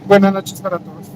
Buenas noches para todos.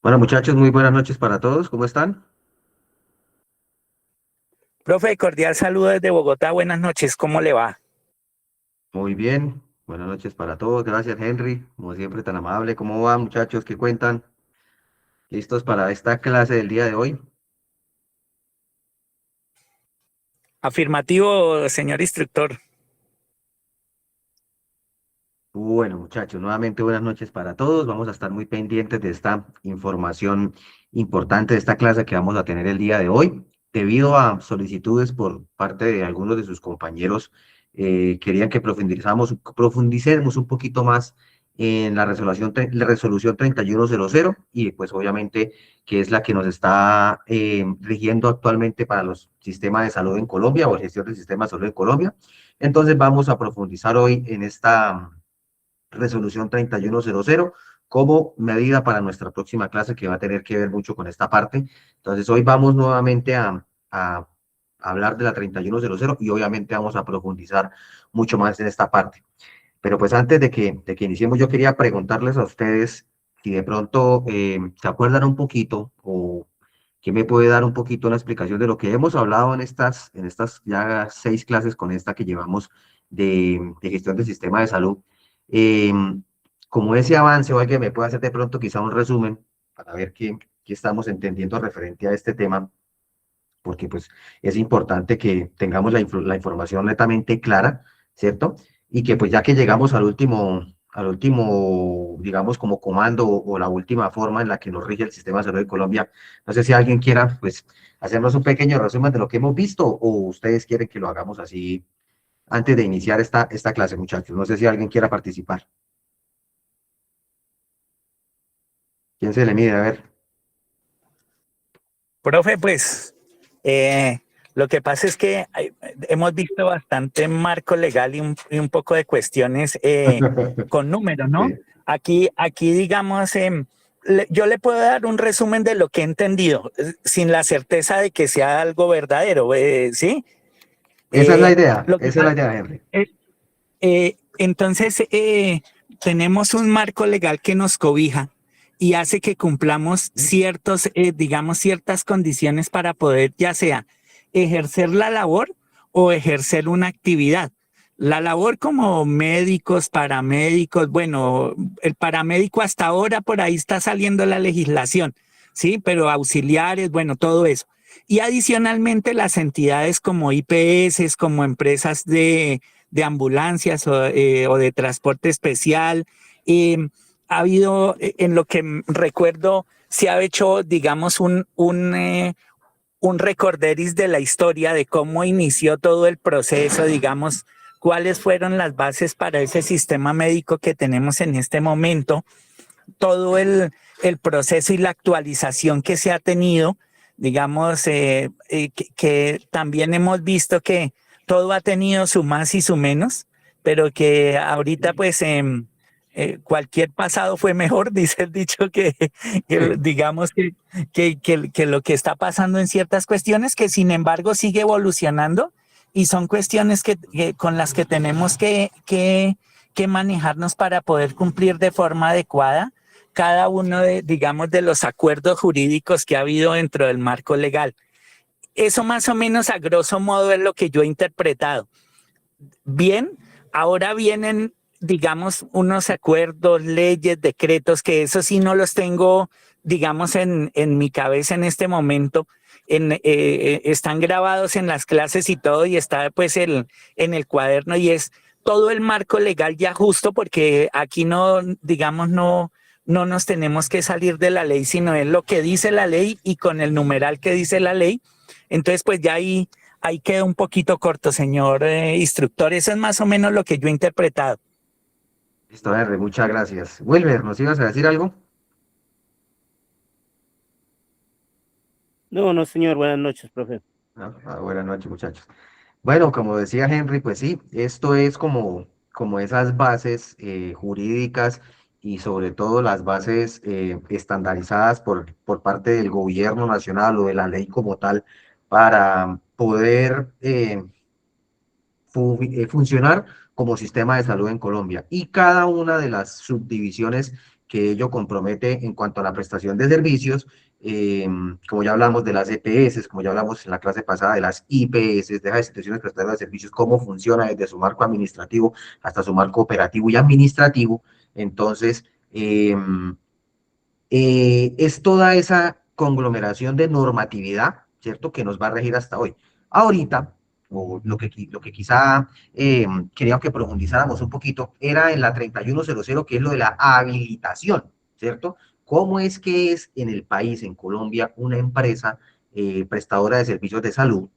Bueno, muchachos, muy buenas noches para todos. ¿Cómo están? Profe, cordial saludo desde Bogotá. Buenas noches, ¿cómo le va? Muy bien. Buenas noches para todos. Gracias, Henry. Como siempre, tan amable. ¿Cómo van, muchachos? ¿Qué cuentan? ¿Listos para esta clase del día de hoy? Afirmativo, señor instructor. Bueno, muchachos, nuevamente buenas noches para todos. Vamos a estar muy pendientes de esta información importante de esta clase que vamos a tener el día de hoy. Debido a solicitudes por parte de algunos de sus compañeros, querían que profundicemos un poquito más en la resolución 3100 y pues obviamente que es la que nos está rigiendo actualmente para los sistemas de salud en Colombia o gestión del sistema de salud en Colombia. Entonces vamos a profundizar hoy en esta resolución 3100 como medida para nuestra próxima clase que va a tener que ver mucho con esta parte. Entonces, hoy vamos nuevamente a hablar de la 3100 y obviamente vamos a profundizar mucho más en esta parte. Pero pues antes de que iniciemos, yo quería preguntarles a ustedes si de pronto se acuerdan un poquito o que me puede dar un poquito una explicación de lo que hemos hablado en estas ya 6 clases con esta que llevamos de gestión del sistema de salud. Eh, Como ese avance o alguien me puede hacer de pronto quizá un resumen para ver qué estamos entendiendo referente a este tema, porque pues es importante que tengamos la información netamente clara, ¿cierto? Y que pues ya que llegamos al último, digamos, como comando o la última forma en la que nos rige el sistema de salud de Colombia, no sé si alguien quiera pues hacernos un pequeño resumen de lo que hemos visto o ustedes quieren que lo hagamos así antes de iniciar esta clase, muchachos. No sé si alguien quiera participar. ¿Quién se le mide? A ver. Profe, pues lo que pasa es que hemos visto bastante marco legal y un poco de cuestiones con números, ¿no? Sí. Aquí digamos, yo le puedo dar un resumen de lo que he entendido, sin la certeza de que sea algo verdadero, ¿sí? Eh, lo que Esa es la pasa, idea, Henry. entonces, tenemos un marco legal que nos cobija y hace que cumplamos ciertos, digamos, ciertas condiciones para poder ya sea ejercer la labor o ejercer una actividad. La labor como médicos, paramédicos, bueno, el paramédico hasta ahora por ahí está saliendo la legislación, ¿sí? Pero auxiliares, bueno, todo eso. Y adicionalmente las entidades como IPS, como empresas de ambulancias o de transporte especial. Eh, ha habido, en lo que recuerdo, se ha hecho, digamos, un recorderis de la historia de cómo inició todo el proceso, digamos, cuáles fueron las bases para ese sistema médico que tenemos en este momento, todo el proceso y la actualización que se ha tenido, digamos, que también hemos visto que todo ha tenido su más y su menos, pero que ahorita pues cualquier pasado fue mejor, dice el dicho que Sí. digamos que lo que está pasando en ciertas cuestiones, que sin embargo sigue evolucionando y son cuestiones con las que tenemos que manejarnos para poder cumplir de forma adecuada cada uno de, digamos, de los acuerdos jurídicos que ha habido dentro del marco legal. Eso más o menos a grosso modo es lo que yo he interpretado. Bien, ahora vienen, digamos, unos acuerdos, leyes, decretos, que eso sí no los tengo, digamos, en mi cabeza en este momento. Están grabados en las clases y todo, y está pues en el cuaderno, y es todo el marco legal ya justo, porque aquí no, digamos, no nos tenemos que salir de la ley, sino es lo que dice la ley y con el numeral que dice la ley. Entonces, pues ya ahí queda un poquito corto, señor instructor. Eso es más o menos lo que yo he interpretado. Listo, Henry, muchas gracias. Wilmer, ¿nos ibas a decir algo? No, no, señor. Buenas noches, profe. Buenas noches, muchachos. Bueno, como decía Henry, pues sí, esto es como esas bases jurídicas y sobre todo las bases estandarizadas por parte del gobierno nacional o de la ley como tal para poder funcionar como sistema de salud en Colombia. Y cada una de las subdivisiones que ello compromete en cuanto a la prestación de servicios, como ya hablamos de las EPS, como ya hablamos en la clase pasada de las IPS, de las instituciones prestadoras de servicios, cómo funciona desde su marco administrativo hasta su marco operativo y administrativo. Entonces, es toda esa conglomeración de normatividad, ¿cierto?, que nos va a regir hasta hoy. Ahorita, o lo que quizá quería que profundizáramos un poquito, era en la 3100, que es lo de la habilitación, ¿cierto? ¿Cómo es que es en el país, en Colombia, una empresa prestadora de servicios de salud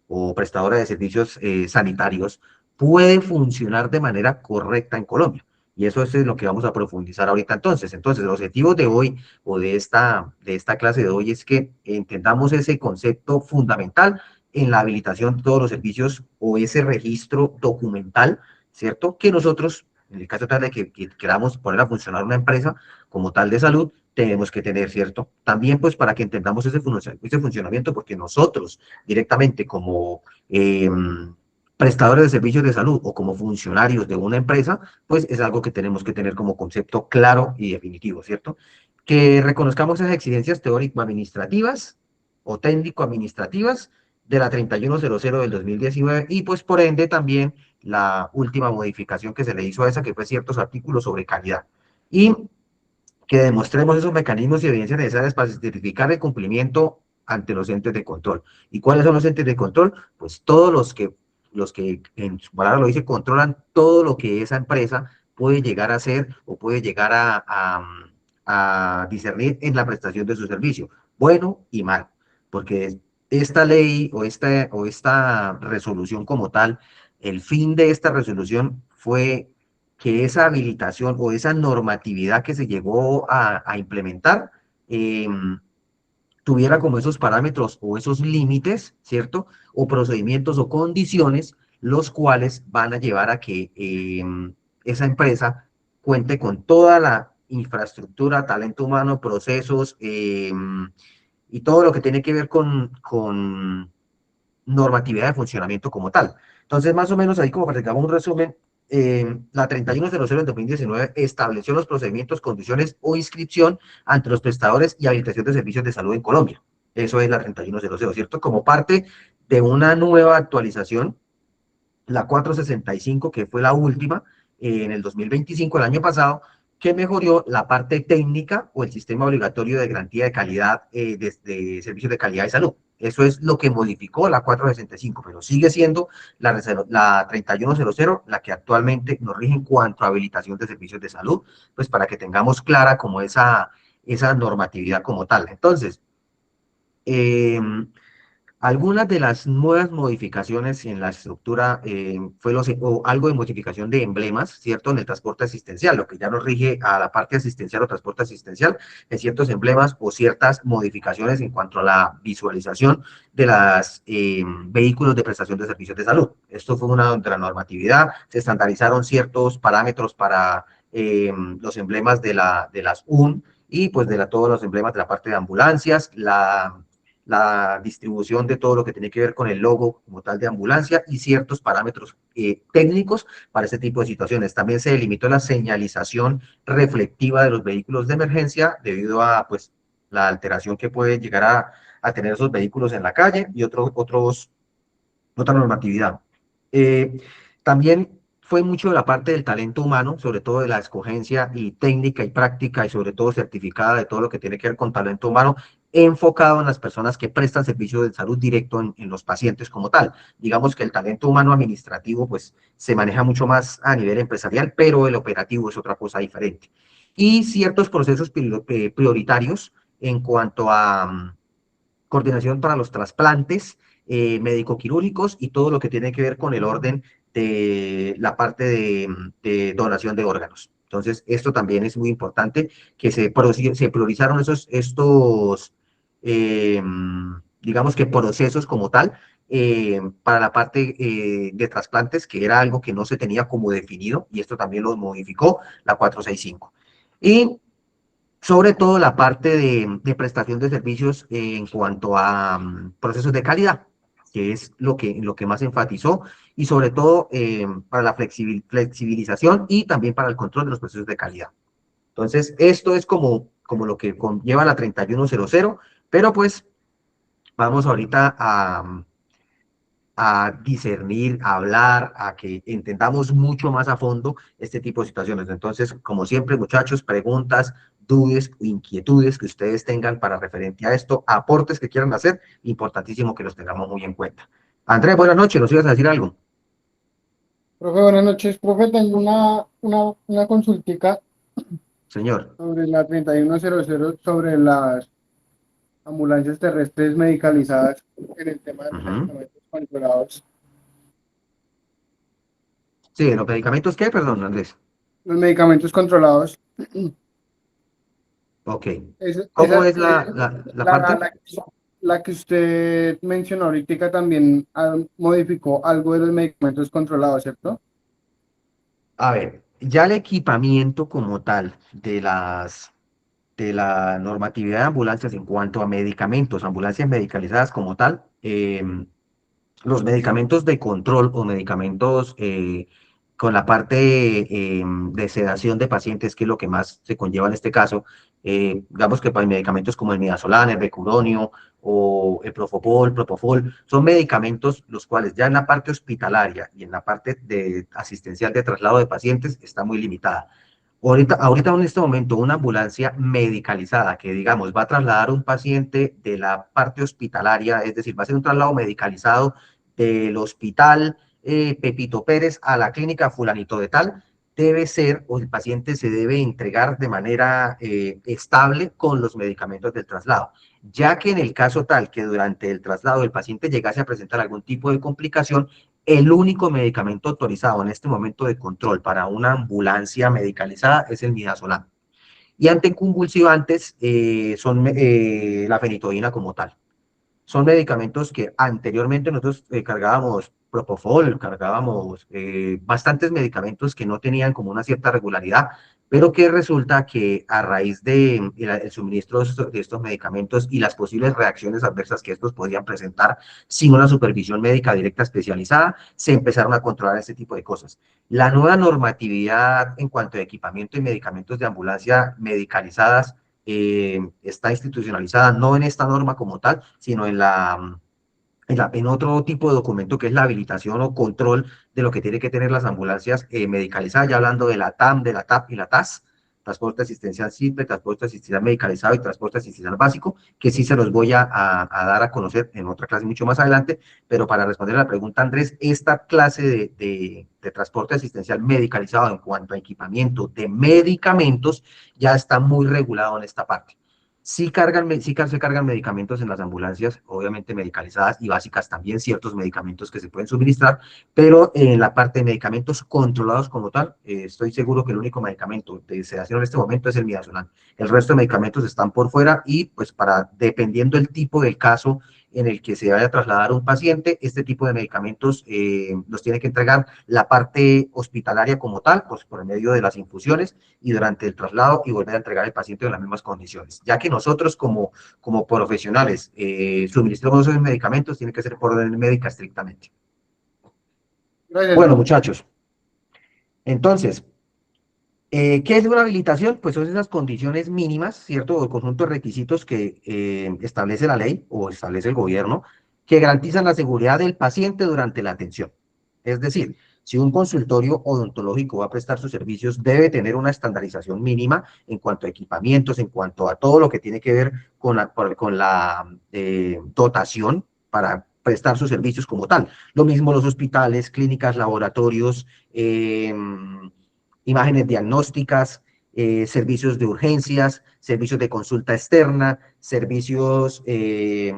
o prestadora de servicios sanitarios puede funcionar de manera correcta en Colombia? Y eso es lo que vamos a profundizar ahorita entonces. Entonces, los objetivos de hoy o de esta clase de hoy es que entendamos ese concepto fundamental en la habilitación de todos los servicios o ese registro documental, ¿cierto? Que nosotros, en el caso tal de que queramos poner a funcionar una empresa como tal de salud, tenemos que tener, ¿cierto? También pues para que entendamos ese funcionamiento, porque nosotros directamente como prestadores de servicios de salud o como funcionarios de una empresa, pues es algo que tenemos que tener como concepto claro y definitivo, ¿cierto? Que reconozcamos esas exigencias teórico-administrativas o técnico-administrativas de la 3100 del 2019 y pues por ende también la última modificación que se le hizo a esa, que fue ciertos artículos sobre calidad. Y que demostremos esos mecanismos y evidencias necesarias para certificar el cumplimiento ante los entes de control. ¿Y cuáles son los entes de control? Pues todos los que en su palabra lo dice, controlan todo lo que esa empresa puede llegar a hacer o puede llegar a discernir en la prestación de su servicio, bueno y mal, porque esta ley o esta resolución como tal el fin de esta resolución fue que esa habilitación o esa normatividad que se llegó a implementar tuviera como esos parámetros o esos límites, ¿cierto? O procedimientos o condiciones, los cuales van a llevar a que esa empresa cuente con toda la infraestructura, talento humano, procesos y todo lo que tiene que ver con normatividad de funcionamiento como tal. Entonces, más o menos ahí como para que hagamos un resumen, la 3100 de 2019 estableció los procedimientos, condiciones o inscripción ante los prestadores y habilitación de servicios de salud en Colombia. Eso es la 3100, ¿cierto? Como parte de una nueva actualización, la 465, que fue la última en el 2025, el año pasado, que mejoró la parte técnica o el sistema obligatorio de garantía de calidad de servicios de calidad de salud. Eso es lo que modificó la 465, pero sigue siendo la 3100 la que actualmente nos rige en cuanto a habilitación de servicios de salud, pues para que tengamos clara como esa normatividad como tal. Entonces, algunas de las nuevas modificaciones en la estructura fue o algo de modificación de emblemas, ¿cierto? En el transporte asistencial, lo que ya nos rige a la parte asistencial o transporte asistencial, en ciertos emblemas o ciertas modificaciones en cuanto a la visualización de los vehículos de prestación de servicios de salud. Esto fue una de la normatividad, se estandarizaron ciertos parámetros para los emblemas de las UN y pues todos los emblemas de la parte de ambulancias, la distribución de todo lo que tiene que ver con el logo como tal de ambulancia y ciertos parámetros técnicos para este tipo de situaciones. También se delimitó la señalización reflectiva de los vehículos de emergencia debido a pues la alteración que puede llegar a tener esos vehículos en la calle y otra normatividad. También fue mucho de la parte del talento humano, sobre todo de la escogencia y técnica y práctica y sobre todo certificada de todo lo que tiene que ver con talento humano, enfocado en las personas que prestan servicio de salud directo en los pacientes como tal. Digamos que el talento humano administrativo pues se maneja mucho más a nivel empresarial, pero el operativo es otra cosa diferente. Y ciertos procesos prioritarios en cuanto a coordinación para los trasplantes médico-quirúrgicos y todo lo que tiene que ver con el orden de la parte de donación de órganos. Entonces, esto también es muy importante, que se priorizaron estos digamos que procesos como tal, para la parte de trasplantes, que era algo que no se tenía como definido, y esto también lo modificó la 465. Y sobre todo la parte de prestación de servicios en cuanto a procesos de calidad, que es lo que más enfatizó, y sobre todo para la flexibilización y también para el control de los procesos de calidad. Entonces, esto es como lo que conlleva la 3100, pero pues vamos ahorita a discernir, a hablar, a que entendamos mucho más a fondo este tipo de situaciones. Entonces, como siempre, muchachos, preguntas, dudas, inquietudes que ustedes tengan para referente a esto, aportes que quieran hacer, importantísimo que los tengamos muy en cuenta. Andrés, buenas noches, ¿nos ibas a decir algo? Profe, buenas noches. Profe, tengo una consultica Señor. sobre la 3100, sobre las ambulancias terrestres medicalizadas en el tema de los medicamentos controlados. Sí, ¿los medicamentos qué? Perdón, Andrés. Los medicamentos controlados. Ok. ¿Cómo Esa, es la parte? la que usted mencionó ahorita también modificó algo de los medicamentos controlados, ¿cierto? A ver, ya el equipamiento como tal de la normatividad de ambulancias en cuanto a medicamentos, ambulancias medicalizadas como tal, los medicamentos de control o medicamentos con la parte de sedación de pacientes, que es lo que más se conlleva en este caso, digamos que para medicamentos como el midazolam, el becuronio o el propofol, son medicamentos los cuales ya en la parte hospitalaria y en la parte de asistencial de traslado de pacientes está muy limitada. Ahorita en este momento, una ambulancia medicalizada que, digamos, va a trasladar un paciente de la parte hospitalaria, es decir, va a ser un traslado medicalizado del hospital Pepito Pérez a la clínica fulanito de tal, debe ser, o el paciente se debe entregar de manera estable con los medicamentos del traslado, ya que en el caso tal que durante el traslado el paciente llegase a presentar algún tipo de complicación, El único medicamento autorizado en este momento de control para una ambulancia medicalizada es el midazolam. Y anticonvulsivantes son la fenitoína como tal. Son medicamentos que anteriormente nosotros cargábamos propofol, cargábamos bastantes medicamentos que no tenían como una cierta regularidad, pero que resulta que a raíz de el suministro de estos medicamentos y las posibles reacciones adversas que estos podían presentar sin una supervisión médica directa especializada, se empezaron a controlar este tipo de cosas. La nueva normatividad en cuanto a equipamiento y medicamentos de ambulancia medicalizadas está institucionalizada no en esta norma como tal, sino en otro tipo de documento que es la habilitación o control de lo que tiene que tener las ambulancias medicalizadas, ya hablando de la TAM, de la TAP y la TAS, transporte asistencial simple, transporte asistencial medicalizado y transporte asistencial básico, que sí se los voy a dar a conocer en otra clase mucho más adelante, pero para responder a la pregunta, Andrés, esta clase de transporte asistencial medicalizado en cuanto a equipamiento de medicamentos ya está muy regulado en esta parte. Sí, se cargan medicamentos en las ambulancias, obviamente medicalizadas y básicas también, ciertos medicamentos que se pueden suministrar, pero en la parte de medicamentos controlados como tal, estoy seguro que el único medicamento de sedación en este momento es el midazolam. El resto de medicamentos están por fuera y pues dependiendo el tipo del caso en el que se vaya a trasladar un paciente, este tipo de medicamentos los tiene que entregar la parte hospitalaria como tal, pues por medio de las infusiones y durante el traslado y volver a entregar al paciente en las mismas condiciones. Ya que nosotros como profesionales suministramos esos medicamentos, tiene que ser por orden médica estrictamente. Gracias. Bueno, muchachos, entonces, ¿qué es una habilitación? Pues son esas condiciones mínimas, ¿cierto? O el conjunto de requisitos que establece la ley o establece el gobierno que garantizan la seguridad del paciente durante la atención. Es decir, si un consultorio odontológico va a prestar sus servicios, debe tener una estandarización mínima en cuanto a equipamientos, en cuanto a todo lo que tiene que ver con la dotación para prestar sus servicios como tal. Lo mismo los hospitales, clínicas, laboratorios, imágenes diagnósticas, servicios de urgencias, servicios de consulta externa, servicios de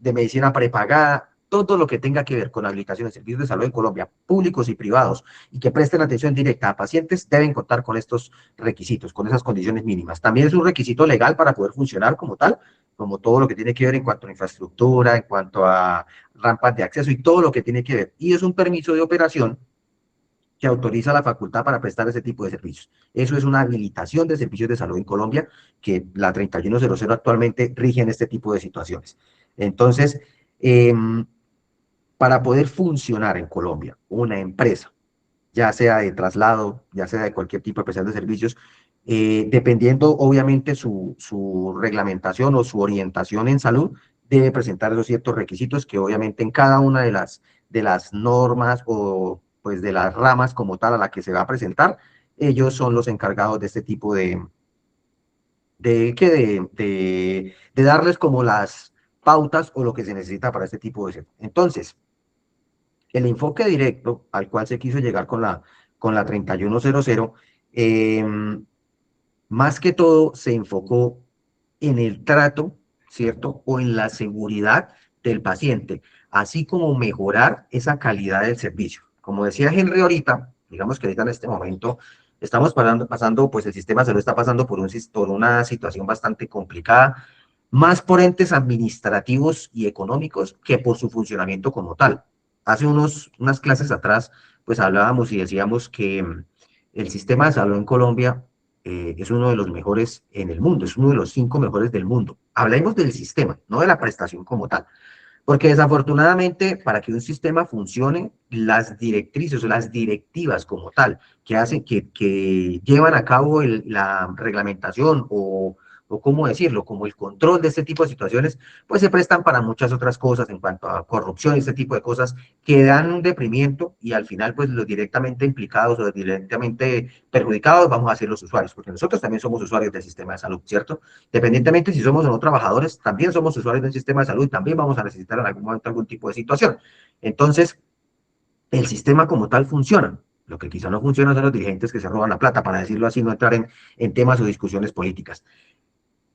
medicina prepagada, todo lo que tenga que ver con habilitación de servicios de salud en Colombia, públicos y privados, y que presten atención directa a pacientes, deben contar con estos requisitos, con esas condiciones mínimas. También es un requisito legal para poder funcionar como tal, como todo lo que tiene que ver en cuanto a infraestructura, en cuanto a rampas de acceso y todo lo que tiene que ver. Y es un permiso de operación que autoriza la facultad para prestar ese tipo de servicios. Eso es una habilitación de servicios de salud en Colombia, que la 3100 actualmente rige en este tipo de situaciones. Entonces, para poder funcionar en Colombia una empresa, ya sea de traslado, ya sea de cualquier tipo de prestación de servicios, dependiendo obviamente su reglamentación o su orientación en salud, debe presentar esos ciertos requisitos que obviamente en cada una de las normas o pues de las ramas como tal a la que se va a presentar, ellos son los encargados de este tipo de darles como las pautas o lo que se necesita para este tipo de servicios. Entonces, el enfoque directo al cual se quiso llegar con la 3100, más que todo se enfocó en el trato, ¿cierto? O en la seguridad del paciente, así como mejorar esa calidad del servicio. Como decía Henry ahorita, digamos que ahorita en este momento estamos pasando pues el sistema de salud está pasando por una situación bastante complicada, más por entes administrativos y económicos que por su funcionamiento como tal. Hace unas clases atrás, pues hablábamos y decíamos que el sistema de salud en Colombia es uno de los mejores en el mundo, es uno de los 5 mejores del mundo. Hablemos del sistema, no de la prestación como tal. Porque desafortunadamente, para que un sistema funcione, las directrices o las directivas como tal, que hacen, que llevan a cabo la reglamentación o cómo decirlo, como el control de este tipo de situaciones, pues se prestan para muchas otras cosas en cuanto a corrupción y este tipo de cosas que dan un deprimimiento y al final, pues los directamente implicados o directamente perjudicados vamos a ser los usuarios, porque nosotros también somos usuarios del sistema de salud, ¿cierto? Dependientemente si somos o no trabajadores, también somos usuarios del sistema de salud y también vamos a necesitar en algún momento algún tipo de situación. Entonces, el sistema como tal funciona. Lo que quizá no funciona son los dirigentes que se roban la plata, para decirlo así, no entrar en temas o discusiones políticas.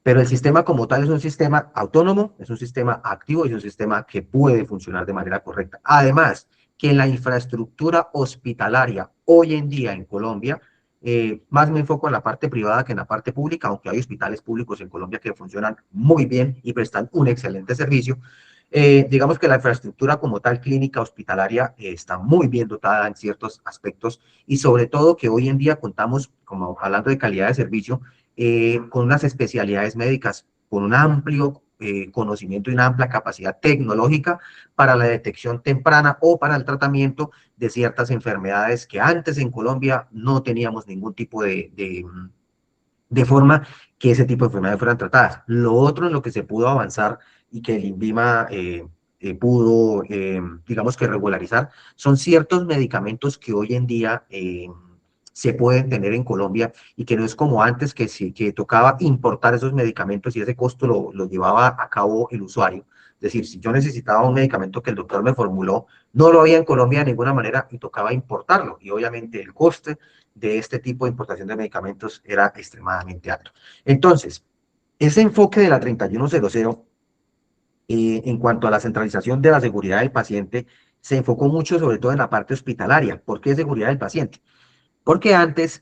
Pero el sistema como tal es un sistema autónomo, es un sistema activo y es un sistema que puede funcionar de manera correcta. Además, que la infraestructura hospitalaria hoy en día en Colombia, más me enfoco en la parte privada que en la parte pública, aunque hay hospitales públicos en Colombia que funcionan muy bien y prestan un excelente servicio. Digamos que la infraestructura como tal clínica hospitalaria está muy bien dotada en ciertos aspectos y sobre todo que hoy en día contamos, como hablando de calidad de servicio, con unas especialidades médicas, con un amplio conocimiento y una amplia capacidad tecnológica para la detección temprana o para el tratamiento de ciertas enfermedades que antes en Colombia no teníamos ningún tipo de forma que ese tipo de enfermedades fueran tratadas. Lo otro en lo que se pudo avanzar y que el INVIMA pudo, digamos que regularizar, son ciertos medicamentos que hoy en día se pueden tener en Colombia y que no es como antes que, que tocaba importar esos medicamentos y ese costo lo llevaba a cabo el usuario. Es decir, si yo necesitaba un medicamento que el doctor me formuló, no lo había en Colombia de ninguna manera y tocaba importarlo. Y obviamente el coste de este tipo de importación de medicamentos era extremadamente alto. Entonces, ese enfoque de la 3100 en cuanto a la centralización de la seguridad del paciente se enfocó mucho sobre todo en la parte hospitalaria. ¿Por qué seguridad del paciente? Porque antes,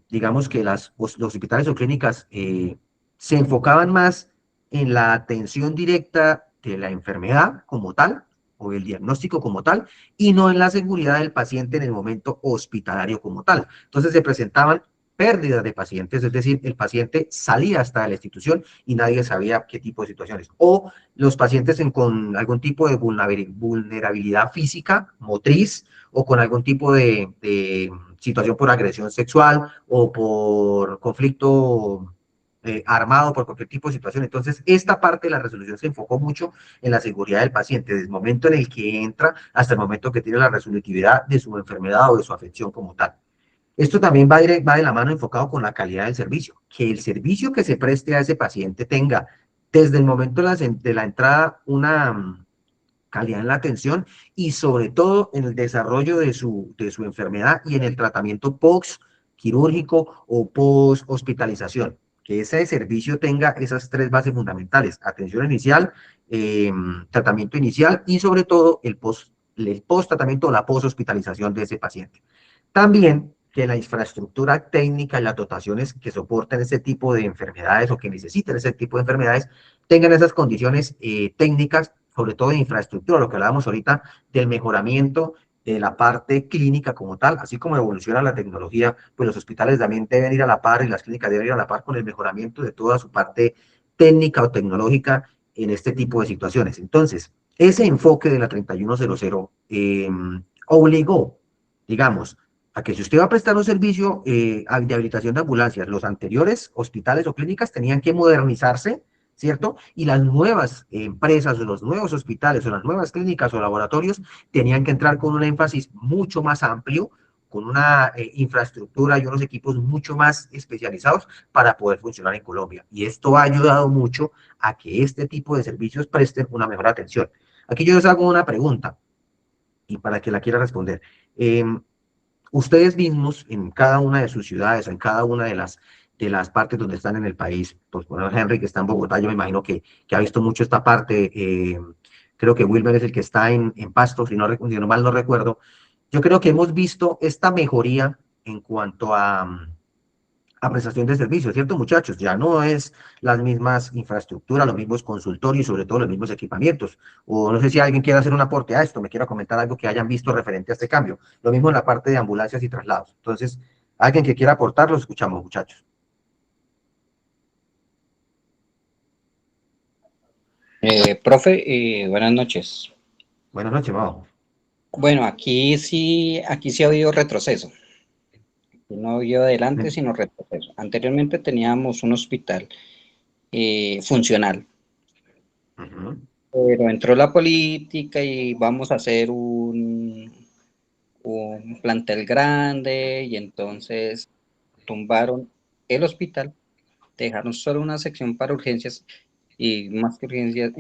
digamos que los hospitales o clínicas se enfocaban más en la atención directa de la enfermedad como tal, o el diagnóstico como tal, y no en la seguridad del paciente en el momento hospitalario como tal. Entonces se presentaban pérdidas de pacientes, es decir, el paciente salía hasta la institución y nadie sabía qué tipo de situaciones. O los pacientes con algún tipo de vulnerabilidad física, motriz, o con algún tipo de situación por agresión sexual o por conflicto armado, por cualquier tipo de situación. Entonces, esta parte de la resolución se enfocó mucho en la seguridad del paciente, desde el momento en el que entra hasta el momento que tiene la resolutividad de su enfermedad o de su afección como tal. Esto también va de la mano enfocado con la calidad del servicio, que el servicio que se preste a ese paciente tenga desde el momento de la entrada una calidad en la atención y sobre todo en el desarrollo de su enfermedad y en el tratamiento post quirúrgico o post hospitalización. Que ese servicio tenga esas tres bases fundamentales: atención inicial, tratamiento inicial y sobre todo el post tratamiento o la post hospitalización de ese paciente. También que la infraestructura técnica y las dotaciones que soporten ese tipo de enfermedades o que necesiten ese tipo de enfermedades tengan esas condiciones técnicas, sobre todo de infraestructura, lo que hablábamos ahorita del mejoramiento de la parte clínica como tal, así como evoluciona la tecnología, pues los hospitales también deben ir a la par y las clínicas deben ir a la par con el mejoramiento de toda su parte técnica o tecnológica en este tipo de situaciones. Entonces, ese enfoque de la 3100 obligó, digamos, a que si usted va a prestar un servicio de habilitación de ambulancias, los anteriores hospitales o clínicas tenían que modernizarse, ¿cierto? Y las nuevas empresas o los nuevos hospitales o las nuevas clínicas o laboratorios tenían que entrar con un énfasis mucho más amplio, con una infraestructura y unos equipos mucho más especializados para poder funcionar en Colombia. Y esto ha ayudado mucho a que este tipo de servicios presten una mejor atención. Aquí yo les hago una pregunta y para que la quiera responder. Ustedes mismos en cada una de sus ciudades, en cada una de las partes donde están en el país, pues bueno, Henry que está en Bogotá, yo me imagino que ha visto mucho esta parte, creo que Wilmer es el que está en Pasto, si no mal no recuerdo. Yo creo que hemos visto esta mejoría en cuanto a prestación de servicios, ¿cierto, muchachos? Ya no es las mismas infraestructuras, los mismos consultorios y sobre todo los mismos equipamientos. O no sé si alguien quiere hacer un aporte a esto, me quiera comentar algo que hayan visto referente a este cambio. Lo mismo en la parte de ambulancias y traslados. Entonces, alguien que quiera aportar, los escuchamos, muchachos. Profe, buenas noches. Buenas noches, Mau. Bueno, aquí sí ha habido retroceso. No ha habido adelante, sino retroceso. Anteriormente teníamos un hospital funcional, pero entró la política y vamos a hacer un plantel grande y entonces tumbaron el hospital, dejaron solo una sección para urgencias y más que urgencias,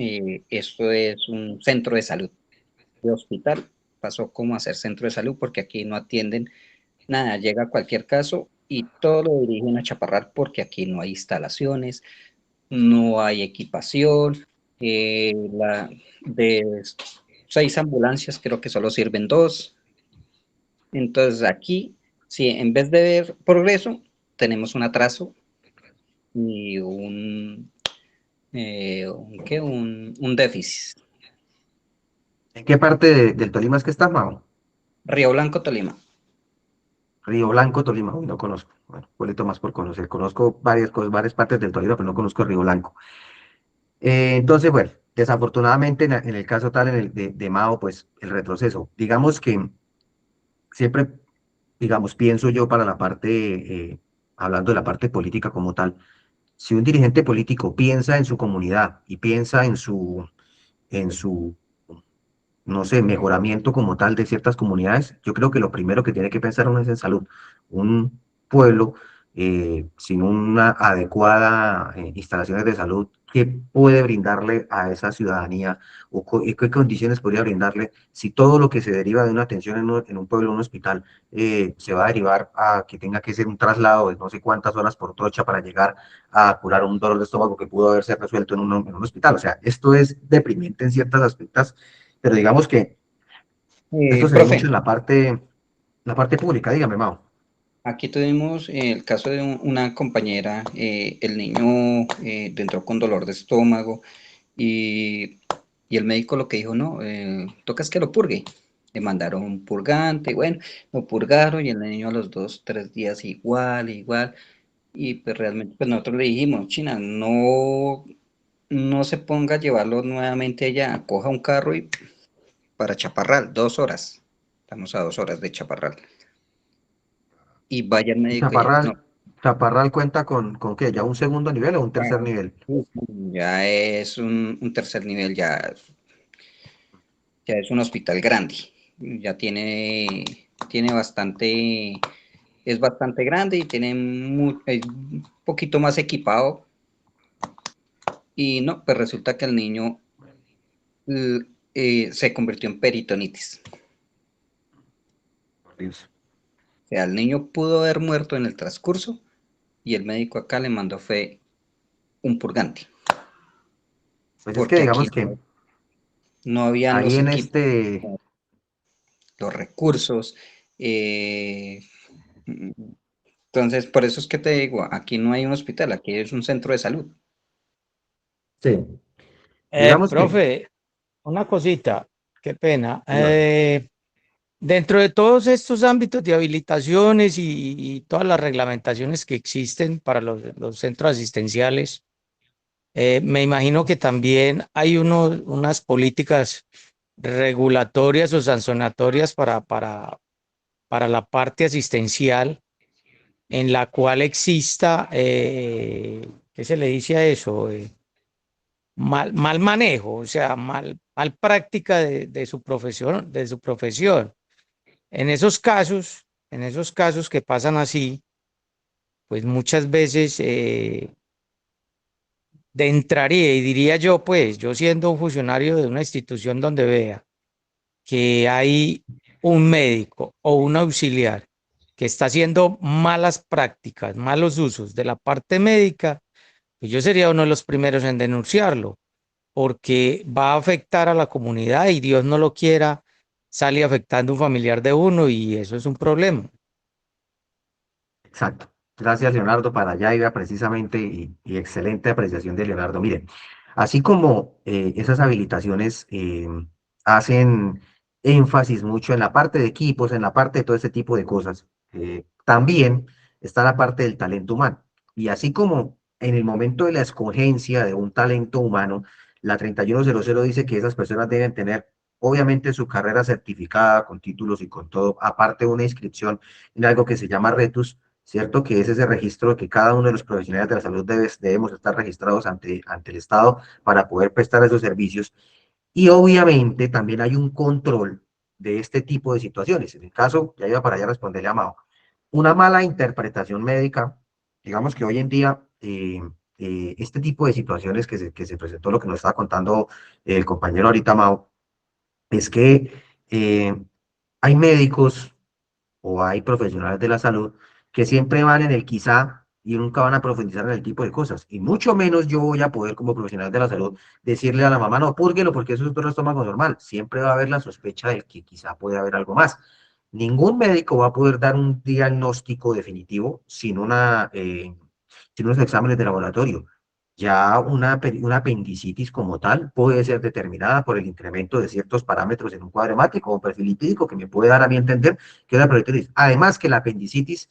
esto es un centro de salud. De hospital pasó como a ser centro de salud porque aquí no atienden nada, llega cualquier caso y todo lo dirigen a Chaparral porque aquí no hay instalaciones, no hay equipación, la, de 6 ambulancias, creo que solo sirven 2. Entonces aquí, sí, en vez de ver progreso, tenemos un atraso y ¿qué? Un déficit. ¿En qué parte del Tolima es que está, Mao? Río Blanco, Tolima. Río Blanco, Tolima, uy, no conozco. Bueno, un pueblito más por conocer. Conozco varias cosas, varias partes del Tolima, pero no conozco Río Blanco. Entonces, bueno, desafortunadamente en el caso tal de Mao, pues el retroceso. Digamos que siempre, digamos, pienso yo para la parte, hablando de la parte política como tal, si un dirigente político piensa en su comunidad y piensa en su, no sé, mejoramiento como tal de ciertas comunidades, yo creo que lo primero que tiene que pensar uno es en salud. Un pueblo sin una adecuada instalaciones de salud, ¿qué puede brindarle a esa ciudadanía o y qué condiciones podría brindarle si todo lo que se deriva de una atención en un pueblo, en un hospital, se va a derivar a que tenga que ser un traslado de no sé cuántas horas por trocha para llegar a curar un dolor de estómago que pudo haberse resuelto en un hospital? O sea, esto es deprimente en ciertos aspectos, pero digamos que esto se ve Profe, mucho en la parte pública, dígame, Mao. aquí tuvimos el caso de una compañera, el niño entró con dolor de estómago y, y el médico lo que dijo, no, toca es que lo purgue. Le mandaron un purgante, bueno, lo purgaron y el niño a los 2, 3 días igual, igual. Y pues realmente pues nosotros le dijimos, China, no se ponga a llevarlo nuevamente allá, coja un carro y para Chaparral, 2 horas. Estamos a 2 horas de Chaparral. Y vaya al Y médico y no, Chaparral cuenta con ¿qué? ¿Ya un segundo nivel o un tercer nivel? ya es un tercer nivel, ya es un hospital grande. Ya tiene bastante, es bastante grande y tiene es un poquito más equipado. Y no, pues resulta que el niño se convirtió en peritonitis. Por Dios. O sea, el niño pudo haber muerto en el transcurso y el médico acá le mandó fue un purgante, Pues es que porque aquí digamos que no habían ahí los en equipos, este, los recursos. eh, entonces, por eso es que te digo, aquí no hay un hospital, aquí es un centro de salud. sí, digamos que, Profe, una cosita, qué pena. dígame. Dentro de todos estos ámbitos de habilitaciones y todas las reglamentaciones que existen para los centros asistenciales, me imagino que también hay unas políticas regulatorias o sancionatorias para la parte asistencial en la cual exista, ¿qué se le dice a eso? Mal manejo, o sea, mal práctica de su profesión, de su profesión. En esos casos que pasan así, pues muchas veces de entraría y diría yo, pues, yo siendo un funcionario de una institución donde vea que hay un médico o un auxiliar que está haciendo malas prácticas, malos usos de la parte médica, pues yo sería uno de los primeros en denunciarlo porque va a afectar a la comunidad y Dios no lo quiera, sale afectando a un familiar de uno y eso es un problema. Exacto. Gracias, Leonardo. Para allá iba precisamente y excelente apreciación de Leonardo. Miren, así como esas habilitaciones hacen énfasis mucho en la parte de equipos, en la parte de todo ese tipo de cosas, también está la parte del talento humano. Y así como en el momento de la escogencia de un talento humano, la 3100 dice que esas personas deben tener, obviamente, su carrera certificada con títulos y con todo, aparte de una inscripción en algo que se llama Retus, ¿cierto? Que es ese registro que cada uno de los profesionales de la salud debemos estar registrados ante el Estado para poder prestar esos servicios. Y obviamente también hay un control de este tipo de situaciones. En el caso, ya iba para allá a responderle a Mao, una mala interpretación médica, digamos que hoy en día, este tipo de situaciones que se presentó, lo que nos estaba contando el compañero ahorita, Mao, es que hay médicos o hay profesionales de la salud que siempre van en el quizá y nunca van a profundizar en el tipo de cosas. Y mucho menos yo voy a poder, como profesional de la salud, decirle a la mamá, no, púrguelo porque eso es un estómago normal. Siempre va a haber la sospecha de que quizá puede haber algo más. Ningún médico va a poder dar un diagnóstico definitivo sin unos exámenes de laboratorio. Ya una apendicitis como tal puede ser determinada por el incremento de ciertos parámetros en un cuadro hemático o un perfil lipídico que me puede dar a mí entender que es una peritonitis. Además que la apendicitis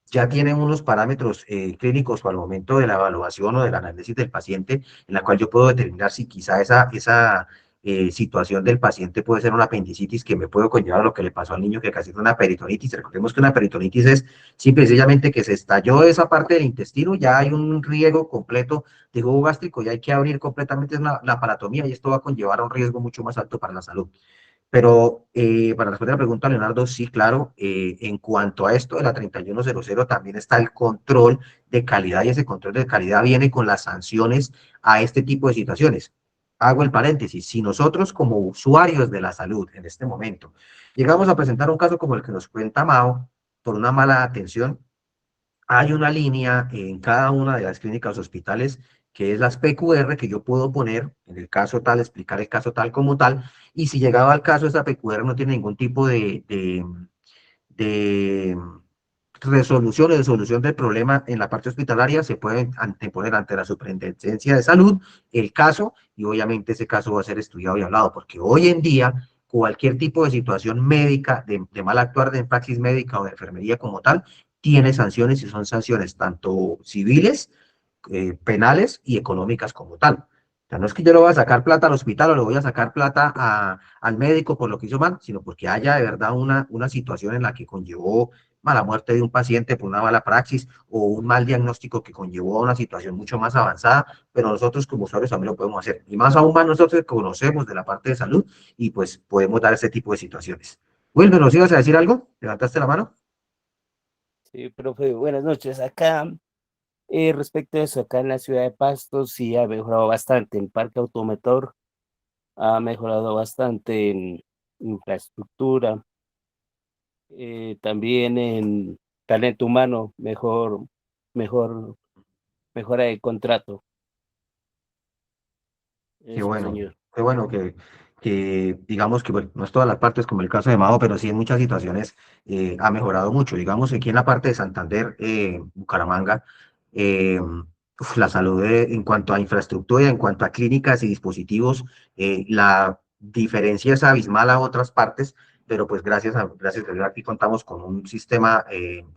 ya tiene unos parámetros clínicos para el momento de la evaluación o del análisis del paciente, en la cual yo puedo determinar si quizá esa situación del paciente puede ser una apendicitis que me puede conllevar a lo que le pasó al niño que casi fue una peritonitis. Recordemos que una peritonitis es simple y sencillamente que se estalló esa parte del intestino, ya hay un riego completo de jugo gástrico y hay que abrir completamente la paratomía y esto va a conllevar a un riesgo mucho más alto para la salud. Pero para responder la pregunta, Leonardo, sí, claro, en cuanto a esto de la 3100 también está el control de calidad y ese control de calidad viene con las sanciones a este tipo de situaciones. Hago el paréntesis, si nosotros como usuarios de la salud en este momento llegamos a presentar un caso como el que nos cuenta Mao por una mala atención, hay una línea en cada una de las clínicas o hospitales que es las PQR que yo puedo poner en el caso tal, explicar el caso tal como tal, y si llegaba al caso esa PQR no tiene ningún tipo de resolución o de solución del problema en la parte hospitalaria, se puede anteponer ante la Superintendencia de Salud el caso y obviamente ese caso va a ser estudiado y hablado, porque hoy en día cualquier tipo de situación médica, de mal actuar de praxis médica o de enfermería como tal, tiene sanciones y son sanciones tanto civiles, penales y económicas como tal. O sea, no es que yo le voy a sacar plata al hospital o le voy a sacar plata al médico por lo que hizo mal, sino porque haya de verdad una situación en la que conllevó mala muerte de un paciente por una mala praxis o un mal diagnóstico que conllevó a una situación mucho más avanzada, pero nosotros como usuarios también lo podemos hacer. Y más aún más nosotros que conocemos de la parte de salud y pues podemos dar ese tipo de situaciones. Wilmer, ¿nos ibas a decir algo? ¿Levantaste la mano? Sí, profe, buenas noches. Acá, respecto a eso, acá en la ciudad de Pasto sí ha mejorado bastante. El parque automotor ha mejorado bastante en infraestructura, también en talento humano, mejor, mejora de contrato. Eso, señor. Qué bueno que digamos que, bueno, no es todas las partes como el caso de Mao, pero sí en muchas situaciones ha mejorado mucho. Digamos, aquí en la parte de Santander, Bucaramanga, la salud en cuanto a infraestructura, en cuanto a clínicas y dispositivos, la diferencia es abismal a otras partes, pero pues gracias a Dios aquí contamos con un sistema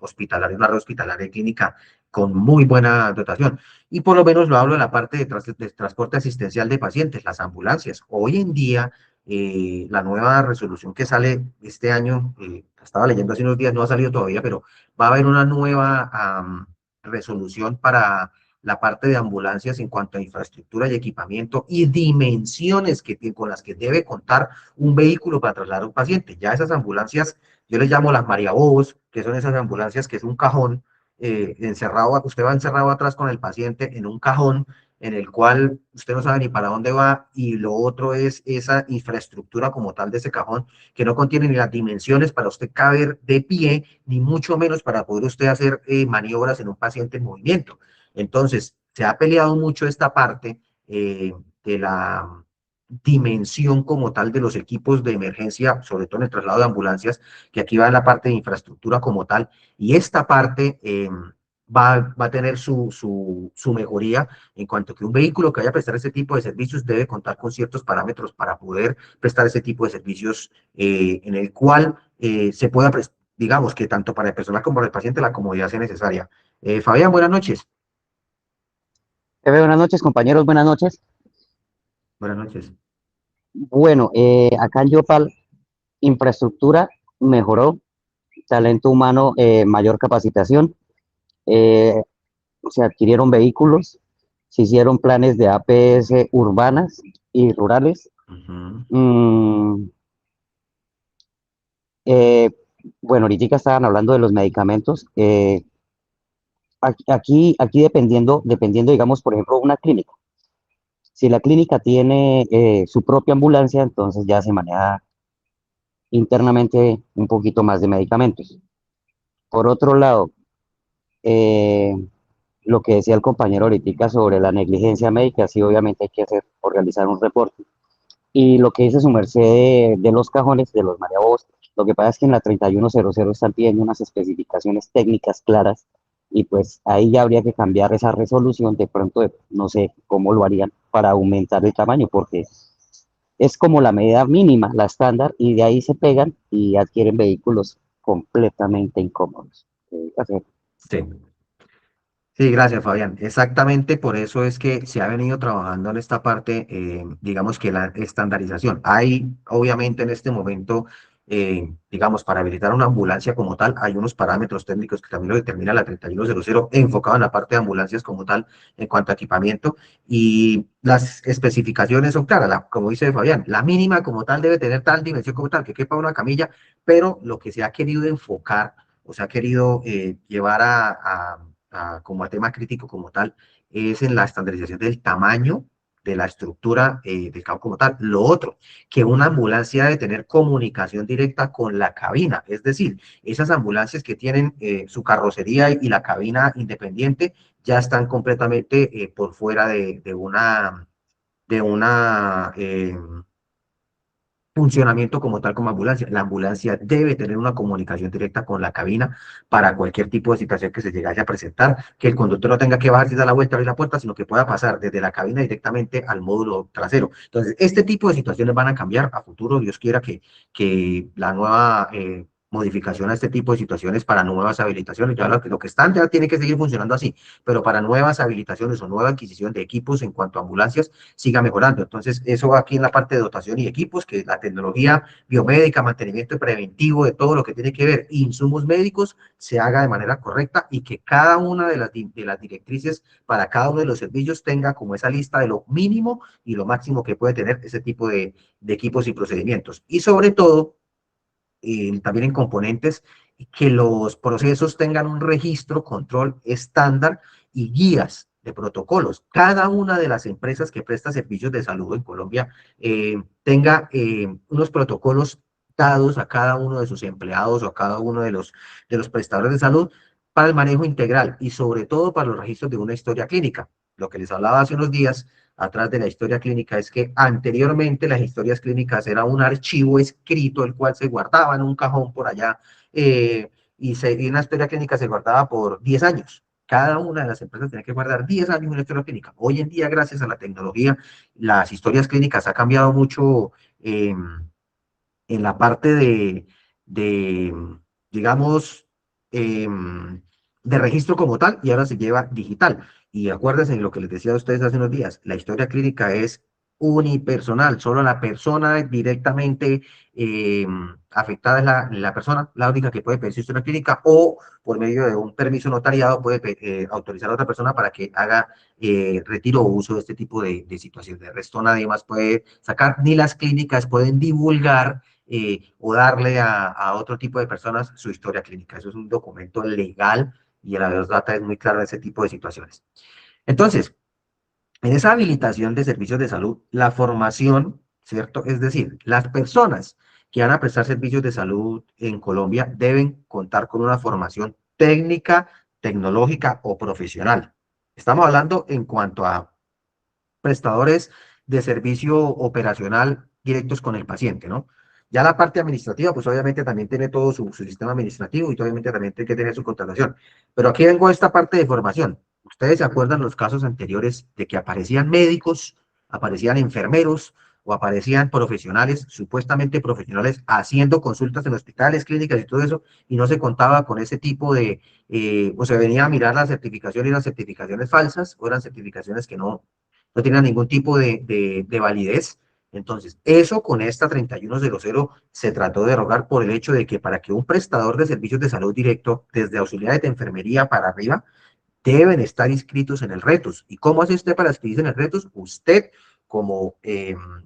hospitalario, una red hospitalaria y clínica con muy buena dotación. Y por lo menos lo hablo de la parte de transporte asistencial de pacientes, las ambulancias. Hoy en día, la nueva resolución que sale este año, estaba leyendo hace unos días, no ha salido todavía, pero va a haber una nueva resolución para la parte de ambulancias en cuanto a infraestructura y equipamiento y dimensiones con las que debe contar un vehículo para trasladar a un paciente. Ya esas ambulancias, yo les llamo las María Bobos, que son esas ambulancias que es un cajón encerrado, usted va encerrado atrás con el paciente en un cajón en el cual usted no sabe ni para dónde va y lo otro es esa infraestructura como tal de ese cajón que no contiene ni las dimensiones para usted caber de pie, ni mucho menos para poder usted hacer maniobras en un paciente en movimiento. Entonces, se ha peleado mucho esta parte de la dimensión como tal de los equipos de emergencia, sobre todo en el traslado de ambulancias, que aquí va en la parte de infraestructura como tal, y esta parte va a tener su mejoría en cuanto que un vehículo que vaya a prestar ese tipo de servicios debe contar con ciertos parámetros para poder prestar ese tipo de servicios en el cual se pueda, digamos que tanto para el personal como para el paciente la comodidad sea necesaria. Fabián, buenas noches. Buenas noches, compañeros, buenas noches. Buenas noches. Bueno, acá en Yopal, infraestructura mejoró, talento humano, mayor capacitación, eh, se adquirieron vehículos, se hicieron planes de APS urbanas y rurales. Mm, eh, bueno, ahorita estaban hablando de los medicamentos. Aquí dependiendo, digamos, por ejemplo, una clínica. Si la clínica tiene su propia ambulancia, entonces ya se maneja internamente un poquito más de medicamentos. Por otro lado, eh, lo que decía el compañero ahorita sobre la negligencia médica, sí, obviamente hay que organizar un reporte. Y lo que dice su merced de los cajones, de los mareabobos, lo que pasa es que en la 3100 están pidiendo unas especificaciones técnicas claras y pues ahí ya habría que cambiar esa resolución, de pronto, no sé cómo lo harían para aumentar el tamaño, porque es como la medida mínima, la estándar, y de ahí se pegan y adquieren vehículos completamente incómodos. Sí. Sí, gracias, Fabián. Exactamente por eso es que se ha venido trabajando en esta parte, digamos que la estandarización. Hay, obviamente, en este momento, digamos, para habilitar una ambulancia como tal, hay unos parámetros técnicos que también lo determina la 3100, enfocado en la parte de ambulancias como tal, en cuanto a equipamiento, y las especificaciones son claras, como dice Fabián, la mínima como tal debe tener tal dimensión como tal, que quepa una camilla, pero lo que se ha querido enfocar o se ha querido llevar como a tema crítico como tal, es en la estandarización del tamaño de la estructura del cabo como tal. Lo otro, que una ambulancia debe tener comunicación directa con la cabina, es decir, esas ambulancias que tienen su carrocería y la cabina independiente ya están completamente por fuera de una funcionamiento como tal como ambulancia. La ambulancia debe tener una comunicación directa con la cabina para cualquier tipo de situación que se llegase a presentar, que el conductor no tenga que bajarse y dar la vuelta, abrir la puerta, sino que pueda pasar desde la cabina directamente al módulo trasero. Entonces, este tipo de situaciones van a cambiar a futuro. Dios quiera que la nueva modificación a este tipo de situaciones para nuevas habilitaciones, ya lo que están ya tiene que seguir funcionando así, pero para nuevas habilitaciones o nueva adquisición de equipos en cuanto a ambulancias, siga mejorando. Entonces, eso va aquí en la parte de dotación y equipos, que la tecnología biomédica, mantenimiento preventivo de todo lo que tiene que ver insumos médicos, se haga de manera correcta y que cada una de las directrices para cada uno de los servicios tenga como esa lista de lo mínimo y lo máximo que puede tener ese tipo de equipos y procedimientos. Y sobre todo, también en componentes, que los procesos tengan un registro, control estándar y guías de protocolos. Cada una de las empresas que presta servicios de salud en Colombia tenga unos protocolos dados a cada uno de sus empleados o a cada uno de los prestadores de salud para el manejo integral y sobre todo para los registros de una historia clínica. Lo que les hablaba hace unos días atrás de la historia clínica es que anteriormente las historias clínicas era un archivo escrito el cual se guardaba en un cajón por allá y una historia clínica se guardaba por 10 años. Cada una de las empresas tenía que guardar 10 años una historia clínica. Hoy en día, gracias a la tecnología, las historias clínicas ha cambiado mucho en la parte de digamos, de registro como tal y ahora se lleva digital. Y acuérdense en lo que les decía a ustedes hace unos días, la historia clínica es unipersonal, solo la persona directamente afectada es la persona, la única que puede pedir su historia clínica o por medio de un permiso notariado puede autorizar a otra persona para que haga retiro o uso de este tipo de situaciones. De resto nadie más puede sacar, ni las clínicas pueden divulgar o darle a otro tipo de personas su historia clínica. Eso es un documento legal y la data es muy clara en ese tipo de situaciones. Entonces, en esa habilitación de servicios de salud, la formación, ¿cierto? Es decir, las personas que van a prestar servicios de salud en Colombia deben contar con una formación técnica, tecnológica o profesional. Estamos hablando en cuanto a prestadores de servicio operacional directos con el paciente, ¿no? Ya la parte administrativa, pues obviamente también tiene todo su sistema administrativo y obviamente también tiene que tener su contratación. Pero aquí vengo a esta parte de formación. Ustedes se acuerdan los casos anteriores de que aparecían médicos, aparecían enfermeros o aparecían profesionales, supuestamente profesionales, haciendo consultas en hospitales, clínicas y todo eso, y no se contaba con ese tipo o se venía a mirar la certificación y eran certificaciones falsas o eran certificaciones que no tiene ningún tipo de validez. Entonces, eso con esta 3100 se trató de derogar por el hecho de que para que un prestador de servicios de salud directo, desde auxiliares de enfermería para arriba, deben estar inscritos en el RETUS. ¿Y cómo hace usted para inscribirse en el RETUS? Usted, como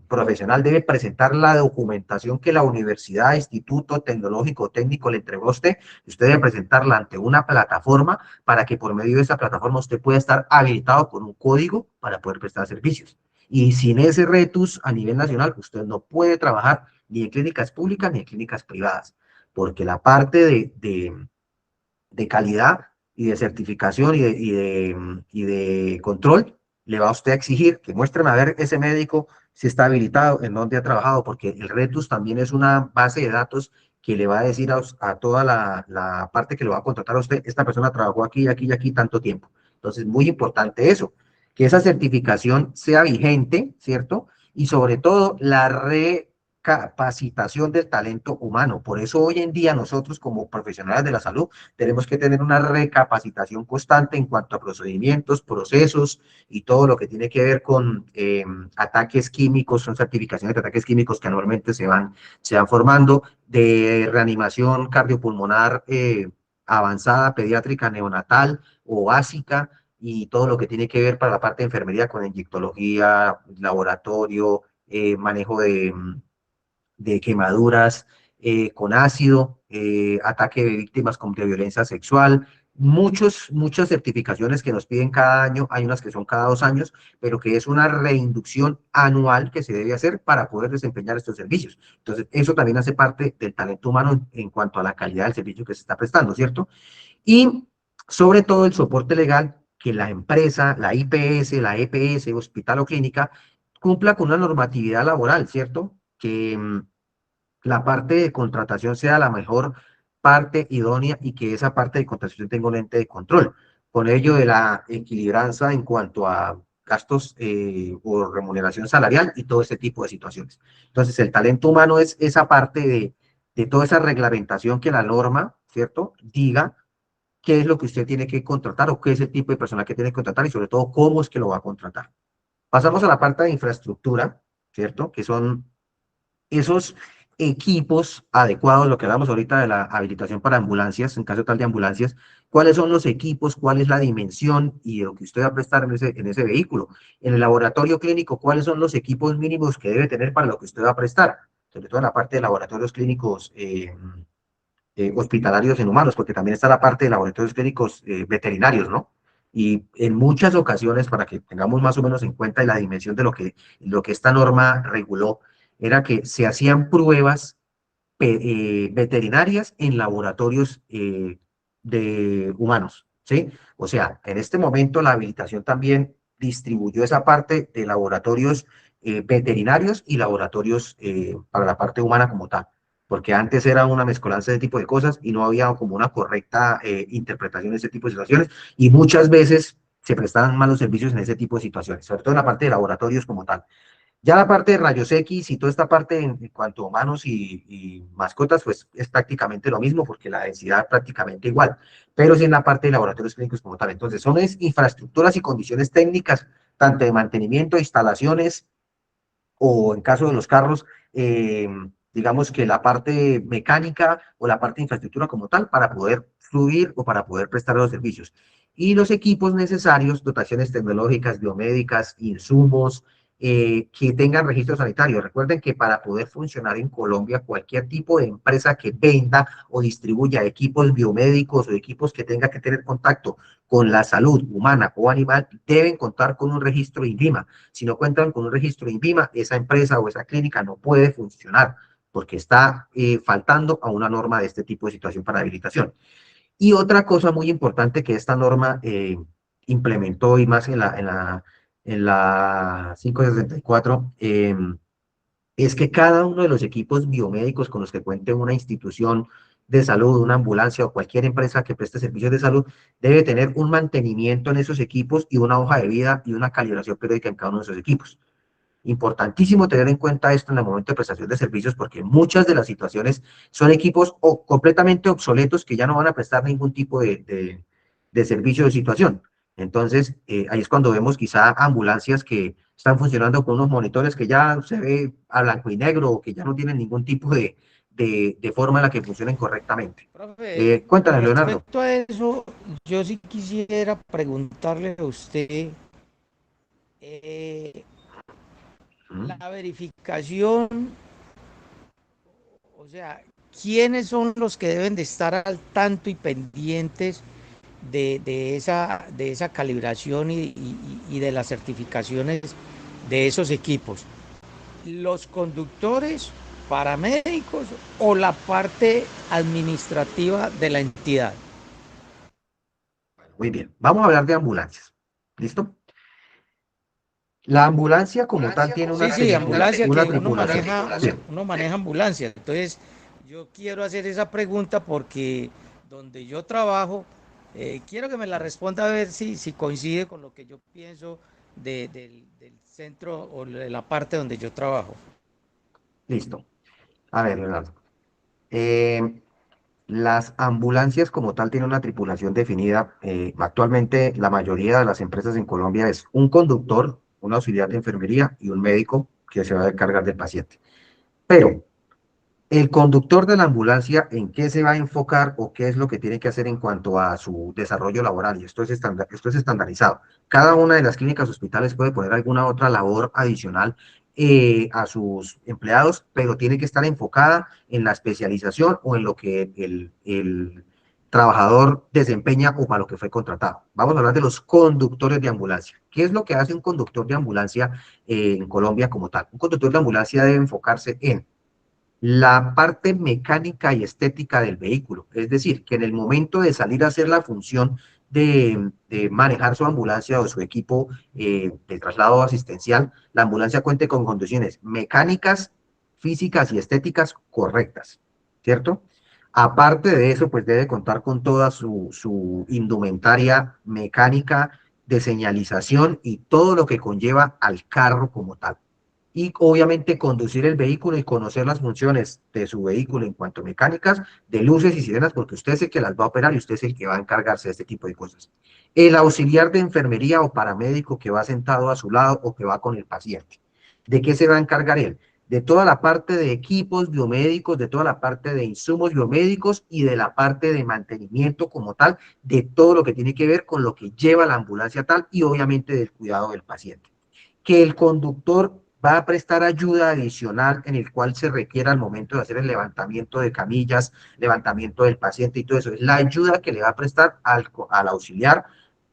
profesional, debe presentar la documentación que la universidad, instituto tecnológico, técnico le entregó a usted. Usted debe presentarla ante una plataforma para que por medio de esa plataforma usted pueda estar habilitado con un código para poder prestar servicios. Y sin ese RETUS a nivel nacional, usted no puede trabajar ni en clínicas públicas ni en clínicas privadas, porque la parte de calidad y de certificación y de control, le va a usted a exigir que muestren a ver ese médico si está habilitado, en dónde ha trabajado, porque el RETUS también es una base de datos que le va a decir a toda la parte que lo va a contratar a usted, esta persona trabajó aquí, aquí y aquí tanto tiempo. Entonces, muy importante eso, que esa certificación sea vigente, ¿cierto? Y sobre todo la recapacitación del talento humano. Por eso hoy en día nosotros como profesionales de la salud tenemos que tener una recapacitación constante en cuanto a procedimientos, procesos y todo lo que tiene que ver con ataques químicos, son certificaciones de ataques químicos que anualmente se van formando, de reanimación cardiopulmonar avanzada, pediátrica, neonatal o básica, y todo lo que tiene que ver para la parte de enfermería con inyectología, laboratorio, manejo de quemaduras con ácido, ataque de víctimas de violencia sexual, muchas certificaciones que nos piden cada año, hay unas que son cada 2 años, pero que es una reinducción anual que se debe hacer para poder desempeñar estos servicios. Entonces, eso también hace parte del talento humano en cuanto a la calidad del servicio que se está prestando, ¿cierto? Y sobre todo el soporte legal, que la empresa, la IPS, la EPS, hospital o clínica, cumpla con una normatividad laboral, ¿cierto? Que la parte de contratación sea la mejor parte idónea y que esa parte de contratación tenga un ente de control. Con ello de la equilibranza en cuanto a gastos o remuneración salarial y todo ese tipo de situaciones. Entonces, el talento humano es esa parte de toda esa reglamentación que la norma, ¿cierto?, diga qué es lo que usted tiene que contratar o qué es el tipo de persona que tiene que contratar y sobre todo cómo es que lo va a contratar. Pasamos a la parte de infraestructura, ¿cierto? Que son esos equipos adecuados, lo que hablamos ahorita de la habilitación para ambulancias, en caso tal de ambulancias, cuáles son los equipos, cuál es la dimensión y lo que usted va a prestar en ese vehículo. En el laboratorio clínico, cuáles son los equipos mínimos que debe tener para lo que usted va a prestar, sobre todo en la parte de laboratorios clínicos hospitalarios en humanos, porque también está la parte de laboratorios clínicos veterinarios, ¿no? Y en muchas ocasiones, para que tengamos más o menos en cuenta la dimensión de lo que esta norma reguló, era que se hacían pruebas veterinarias en laboratorios de humanos, ¿sí? O sea, en este momento la habilitación también distribuyó esa parte de laboratorios veterinarios y laboratorios para la parte humana como tal, porque antes era una mezcolanza de tipo de cosas y no había como una correcta interpretación de ese tipo de situaciones y muchas veces se prestaban malos servicios en ese tipo de situaciones, sobre todo en la parte de laboratorios como tal. Ya la parte de rayos X y toda esta parte en cuanto a humanos y mascotas, pues es prácticamente lo mismo porque la densidad es prácticamente igual, pero sí en la parte de laboratorios clínicos como tal. Entonces, son infraestructuras y condiciones técnicas, tanto de mantenimiento, instalaciones o en caso de los carros, digamos que la parte mecánica o la parte de infraestructura como tal para poder fluir o para poder prestar los servicios. Y los equipos necesarios, dotaciones tecnológicas, biomédicas, insumos, que tengan registro sanitario. Recuerden que para poder funcionar en Colombia, cualquier tipo de empresa que venda o distribuya equipos biomédicos o equipos que tenga que tener contacto con la salud humana o animal, deben contar con un registro INVIMA. Si no cuentan con un registro INVIMA, esa empresa o esa clínica no puede funcionar porque está faltando a una norma de este tipo de situación para habilitación. Y otra cosa muy importante que esta norma implementó y más en la 564 es que cada uno de los equipos biomédicos con los que cuente una institución de salud, una ambulancia o cualquier empresa que preste servicios de salud, debe tener un mantenimiento en esos equipos y una hoja de vida y una calibración periódica en cada uno de esos equipos. Importantísimo tener en cuenta esto en el momento de prestación de servicios porque muchas de las situaciones son equipos completamente obsoletos que ya no van a prestar ningún tipo de servicio de situación. Entonces, ahí es cuando vemos quizá ambulancias que están funcionando con unos monitores que ya se ve a blanco y negro o que ya no tienen ningún tipo de forma en la que funcionen correctamente. Profe, con Cuéntanos, Leonardo. respecto a eso, yo sí quisiera preguntarle a usted, eh, la verificación, o sea, ¿quiénes son los que deben de estar al tanto y pendientes de esa calibración y de las certificaciones de esos equipos? ¿Los conductores, paramédicos o la parte administrativa de la entidad? Muy bien, vamos a hablar de ambulancias. ¿Listo? La ambulancia como tal tiene Sí, sí, ambulancia, una que tripulación. Sí. uno maneja ambulancia. Entonces, yo quiero hacer esa pregunta porque donde yo trabajo, quiero que me la responda a ver si coincide con lo que yo pienso del centro o de la parte donde yo trabajo. Listo. A ver, Leonardo. Eh, las ambulancias como tal tienen una tripulación definida. Actualmente la mayoría de las empresas en Colombia es un conductor, un auxiliar de enfermería y un médico que se va a encargar del paciente. Pero el conductor de la ambulancia, ¿en qué se va a enfocar o qué es lo que tiene que hacer en cuanto a su desarrollo laboral? Y esto es estandarizado. Cada una de las clínicas, hospitales puede poner alguna otra labor adicional a sus empleados, pero tiene que estar enfocada en la especialización o en lo que el trabajador desempeña o para lo que fue contratado. Vamos a hablar de los conductores de ambulancia. ¿Qué es lo que hace un conductor de ambulancia en Colombia como tal? Un conductor de ambulancia debe enfocarse en la parte mecánica y estética del vehículo. Es decir, que en el momento de salir a hacer la función de manejar su ambulancia o su equipo de traslado asistencial, la ambulancia cuente con condiciones mecánicas, físicas y estéticas correctas, ¿cierto? Aparte de eso, pues debe contar con toda su indumentaria mecánica de señalización y todo lo que conlleva al carro como tal y obviamente conducir el vehículo y conocer las funciones de su vehículo en cuanto a mecánicas, de luces y sirenas, porque usted es el que las va a operar y usted es el que va a encargarse de este tipo de cosas. El auxiliar de enfermería o paramédico que va sentado a su lado o que va con el paciente. ¿De qué se va a encargar él? De toda la parte de equipos biomédicos, de toda la parte de insumos biomédicos y de la parte de mantenimiento como tal, de todo lo que tiene que ver con lo que lleva la ambulancia tal y obviamente del cuidado del paciente que el conductor va a prestar ayuda adicional en el cual se requiera al momento de hacer el levantamiento de camillas, levantamiento del paciente y todo eso. Es la ayuda que le va a prestar al auxiliar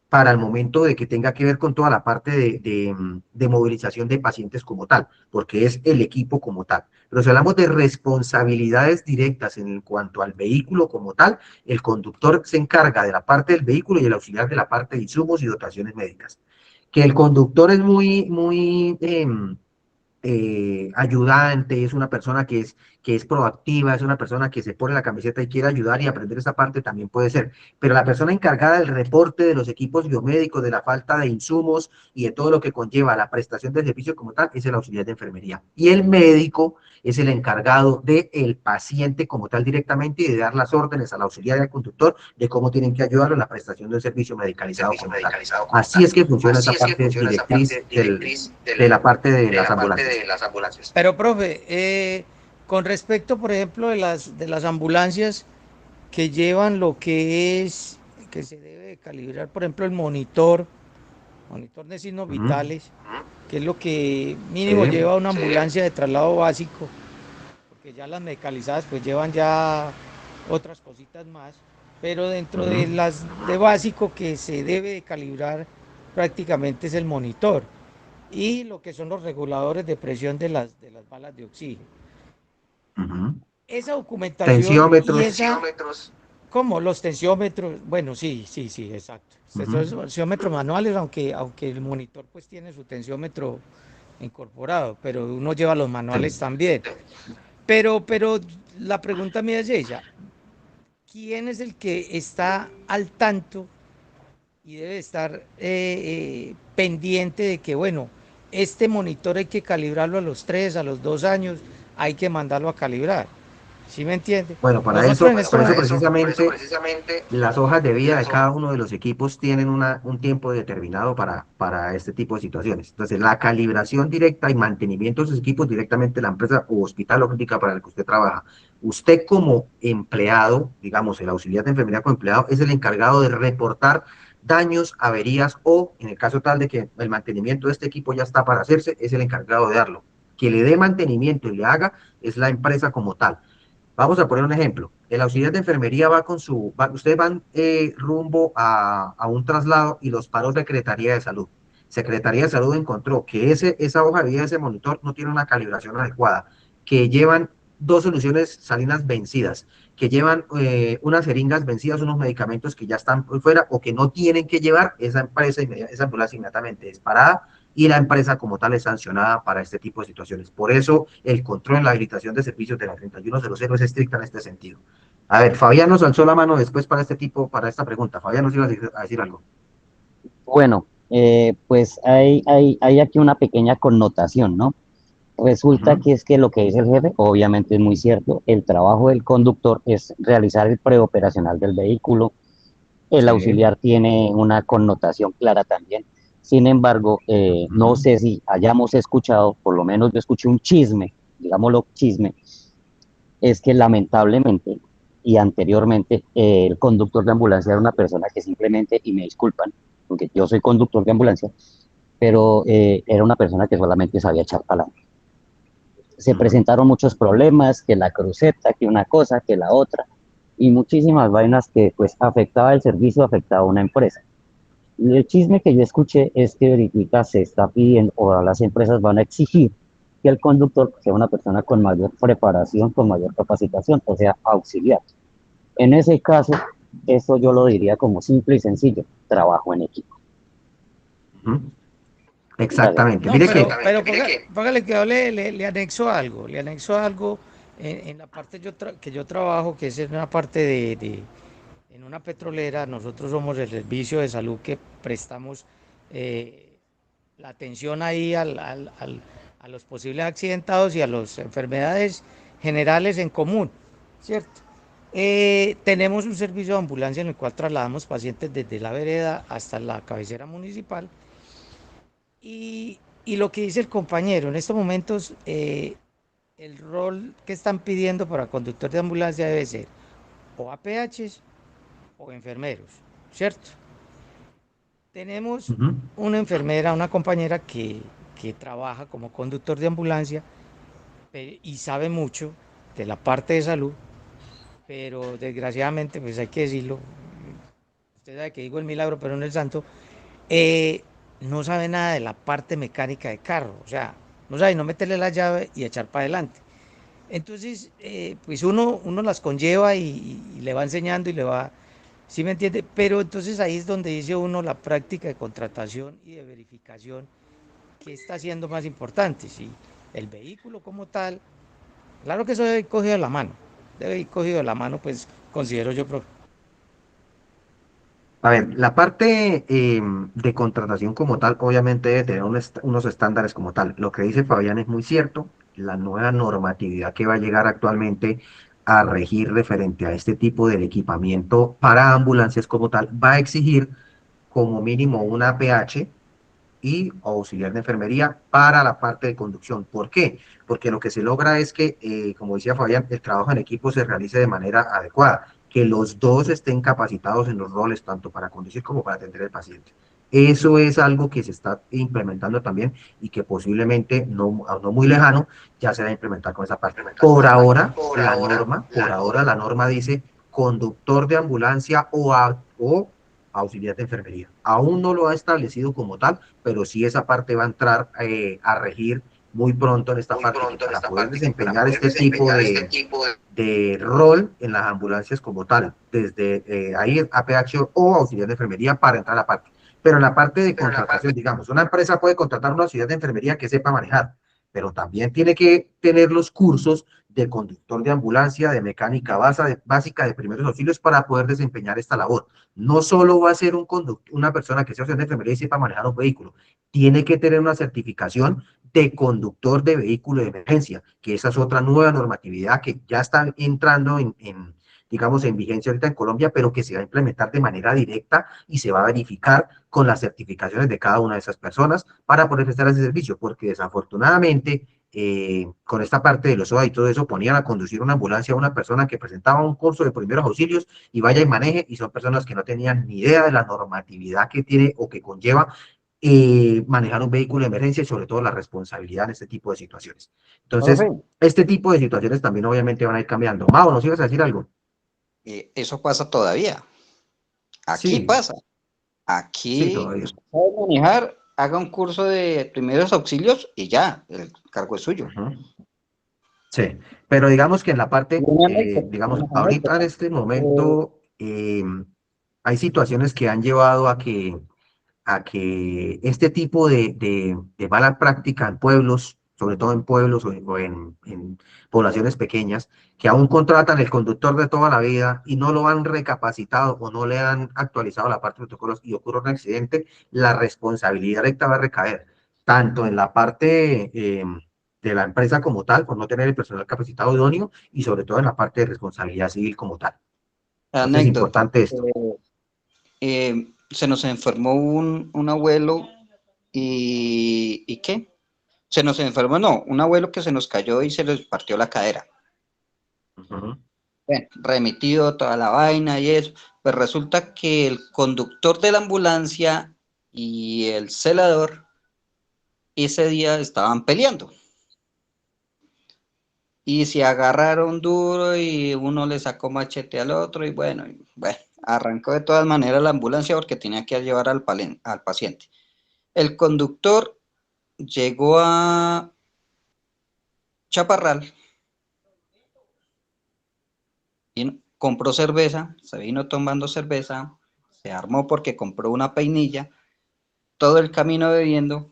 para el momento de que tenga que ver con toda la parte de movilización de pacientes como tal, porque es el equipo como tal. Pero si hablamos de responsabilidades directas en cuanto al vehículo como tal, el conductor se encarga de la parte del vehículo y el auxiliar de la parte de insumos y dotaciones médicas que el conductor es muy ayudante, es una persona que es proactiva, es una persona que se pone la camiseta y quiere ayudar y aprender esa parte también puede ser. Pero la persona encargada del reporte de los equipos biomédicos, de la falta de insumos y de todo lo que conlleva la prestación del servicio como tal, es el auxiliar de enfermería. Y el médico es el encargado del paciente como tal directamente y de dar las órdenes al auxiliar y al conductor de cómo tienen que ayudarlo en la prestación del servicio medicalizado como tal. Así es que funciona esa parte directriz de la parte de las ambulancias. Pero, profe, con respecto, por ejemplo, de las ambulancias que llevan lo que es, que se debe de calibrar, por ejemplo, el monitor de signos vitales, que es lo que mínimo Sí. lleva una ambulancia de traslado básico, porque ya las medicalizadas pues llevan ya otras cositas más, pero dentro de las de básico que se debe de calibrar prácticamente es el monitor y lo que son los reguladores de presión de las balas de oxígeno. Esa documentación Tensiómetros. y esa, ¿cómo? Los tensiómetros, bueno, sí, exacto. Estos tensiómetros manuales, aunque el monitor pues tiene su tensiómetro incorporado, pero uno lleva los manuales también. Pero la pregunta mía es ella, ¿quién es el que está al tanto y debe estar pendiente de que, bueno, este monitor hay que calibrarlo a los 3, a los 2 años, hay que mandarlo a calibrar? ¿Sí me entiende? Bueno, para Nosotros eso, precisamente las hojas de vida de cada uno de los equipos tienen un tiempo determinado para este tipo de situaciones. Entonces, la calibración directa y mantenimiento de esos equipos directamente la empresa o hospital o clínica para el que usted trabaja. Usted como empleado, digamos, el auxiliar de enfermería como empleado, es el encargado de reportar daños, averías o, en el caso tal de que el mantenimiento de este equipo ya está para hacerse, es el encargado de darlo. Que le dé mantenimiento y le haga es la empresa como tal. Vamos a poner un ejemplo. El auxiliar de enfermería va con ustedes van rumbo a un traslado y los paró Secretaría de Salud. Secretaría de Salud encontró que esa hoja de vida, ese monitor no tiene una calibración adecuada, que llevan dos soluciones salinas vencidas, que llevan unas jeringas vencidas, unos medicamentos que ya están por fuera o que no tienen que llevar, esa empresa, esa ambulancia inmediatamente es parada y la empresa como tal es sancionada para este tipo de situaciones. Por eso el control en la habilitación de servicios de la 3100 es estricta en este sentido. A ver, Fabián nos alzó la mano después para para esta pregunta. Fabián nos iba a decir algo. Bueno, pues hay aquí una pequeña connotación, ¿no? Resulta que es que lo que dice el jefe, obviamente es muy cierto, el trabajo del conductor es realizar el preoperacional del vehículo, el Sí. auxiliar tiene una connotación clara también. Sin embargo, no sé si hayamos escuchado, por lo menos yo escuché un chisme, digámoslo chisme, es que lamentablemente y anteriormente el conductor de ambulancia era una persona que simplemente, y me disculpan, porque yo soy conductor de ambulancia, pero era una persona que solamente sabía echar palanca. Se presentaron muchos problemas, que la cruceta, que una cosa, que la otra, y muchísimas vainas que pues afectaba el servicio, afectaba a una empresa. Y el chisme que yo escuché es que ahorita se está pidiendo, o las empresas van a exigir que el conductor sea una persona con mayor preparación, con mayor capacitación, o sea, auxiliar. En ese caso, eso yo lo diría como simple y sencillo, trabajo en equipo. Gracias. Exactamente. No, Mire pero que póngale que yo le anexo algo en la parte que yo trabajo, que es en una parte en una petrolera. Nosotros somos el servicio de salud que prestamos la atención ahí a los posibles accidentados y a las enfermedades generales en común, ¿cierto? Tenemos un servicio de ambulancia en el cual trasladamos pacientes desde la vereda hasta la cabecera municipal. Y lo que dice el compañero, en estos momentos el rol que están pidiendo para conductor de ambulancia debe ser o APHs o enfermeros, ¿cierto? Tenemos una enfermera, una compañera que trabaja como conductor de ambulancia y sabe mucho de la parte de salud, pero desgraciadamente, pues hay que decirlo, usted sabe que digo el milagro, pero no el santo, no sabe nada de la parte mecánica de carro, o sea, no sabe no meterle la llave y echar para adelante. Entonces, pues uno las conlleva y le va enseñando y le va, ¿sí me entiende? Pero entonces ahí es donde dice uno la práctica de contratación y de verificación, que está siendo más importante, si el vehículo como tal, claro que eso debe ir cogido de la mano, debe ir cogido de la mano, pues considero yo, profe. A ver, la parte de contratación como tal, obviamente debe tener unos estándares como tal. Lo que dice Fabián es muy cierto. La nueva normatividad que va a llegar actualmente a regir referente a este tipo de equipamiento para ambulancias como tal, va a exigir como mínimo una APH y auxiliar de enfermería para la parte de conducción. ¿Por qué? Porque lo que se logra es que, como decía Fabián, el trabajo en equipo se realice de manera adecuada, que los dos estén capacitados en los roles, tanto para conducir como para atender al paciente. Eso es algo que se está implementando también y que posiblemente no muy lejano ya se va a implementar con esa parte. Por ahora, la norma dice conductor de ambulancia o auxiliar de enfermería. Aún no lo ha establecido como tal, pero sí esa parte va a entrar a regir muy pronto en esta parte, que para poder desempeñar este tipo de rol en las ambulancias como tal, desde ahí APH o auxiliar de enfermería para entrar a la parte. Pero en la parte de contratación, digamos, una empresa puede contratar una auxiliar de enfermería que sepa manejar, pero también tiene que tener los cursos de conductor de ambulancia, de mecánica básica, de primeros auxilios para poder desempeñar esta labor. No solo va a ser una persona que sea auxiliar de enfermería y sepa manejar un vehículo, tiene que tener una certificación de conductor de vehículo de emergencia, que esa es otra nueva normatividad que ya está entrando digamos, en vigencia ahorita en Colombia, pero que se va a implementar de manera directa y se va a verificar con las certificaciones de cada una de esas personas para poder prestar ese servicio, porque desafortunadamente con esta parte de los OA y todo eso, ponían a conducir una ambulancia a una persona que presentaba un curso de primeros auxilios y vaya y maneje, y son personas que no tenían ni idea de la normatividad que tiene o que conlleva manejar un vehículo de emergencia y sobre todo la responsabilidad en este tipo de situaciones. Entonces, Profe, este tipo de situaciones también obviamente van a ir cambiando. Mau, ¿nos ibas a decir algo? Eso pasa todavía. Aquí Sí, pasa. sí, Aquí todavía. usted sabe manejar, haga un curso de primeros auxilios y ya, el cargo es suyo. Sí, pero digamos que en la parte, Una anécdota, digamos, una ahorita en anécdota. este Eh, momento hay situaciones que han llevado a que este tipo de mala práctica en pueblos, sobre todo en pueblos o en poblaciones pequeñas, que aún contratan el conductor de toda la vida y no lo han recapacitado o no le han actualizado la parte de protocolos y ocurre un accidente, la responsabilidad directa va a recaer tanto en la parte de la empresa como tal, por no tener el personal capacitado idóneo, y sobre todo en la parte de responsabilidad civil como tal. Entonces es Anécdota. importante esto. Se nos enfermó un abuelo ¿y qué? Se nos enfermó, no, un abuelo que se nos cayó y se les partió la cadera. Ujú. Bueno, remitido toda la vaina y eso. Pues resulta que el conductor de la ambulancia y el celador ese día estaban peleando y se agarraron duro y uno le sacó machete al otro y bueno, arrancó de todas maneras la ambulancia porque tenía que llevar al paciente. El conductor llegó a Chaparral y compró cerveza, se vino tomando cerveza, se armó porque compró una peinilla, todo el camino bebiendo.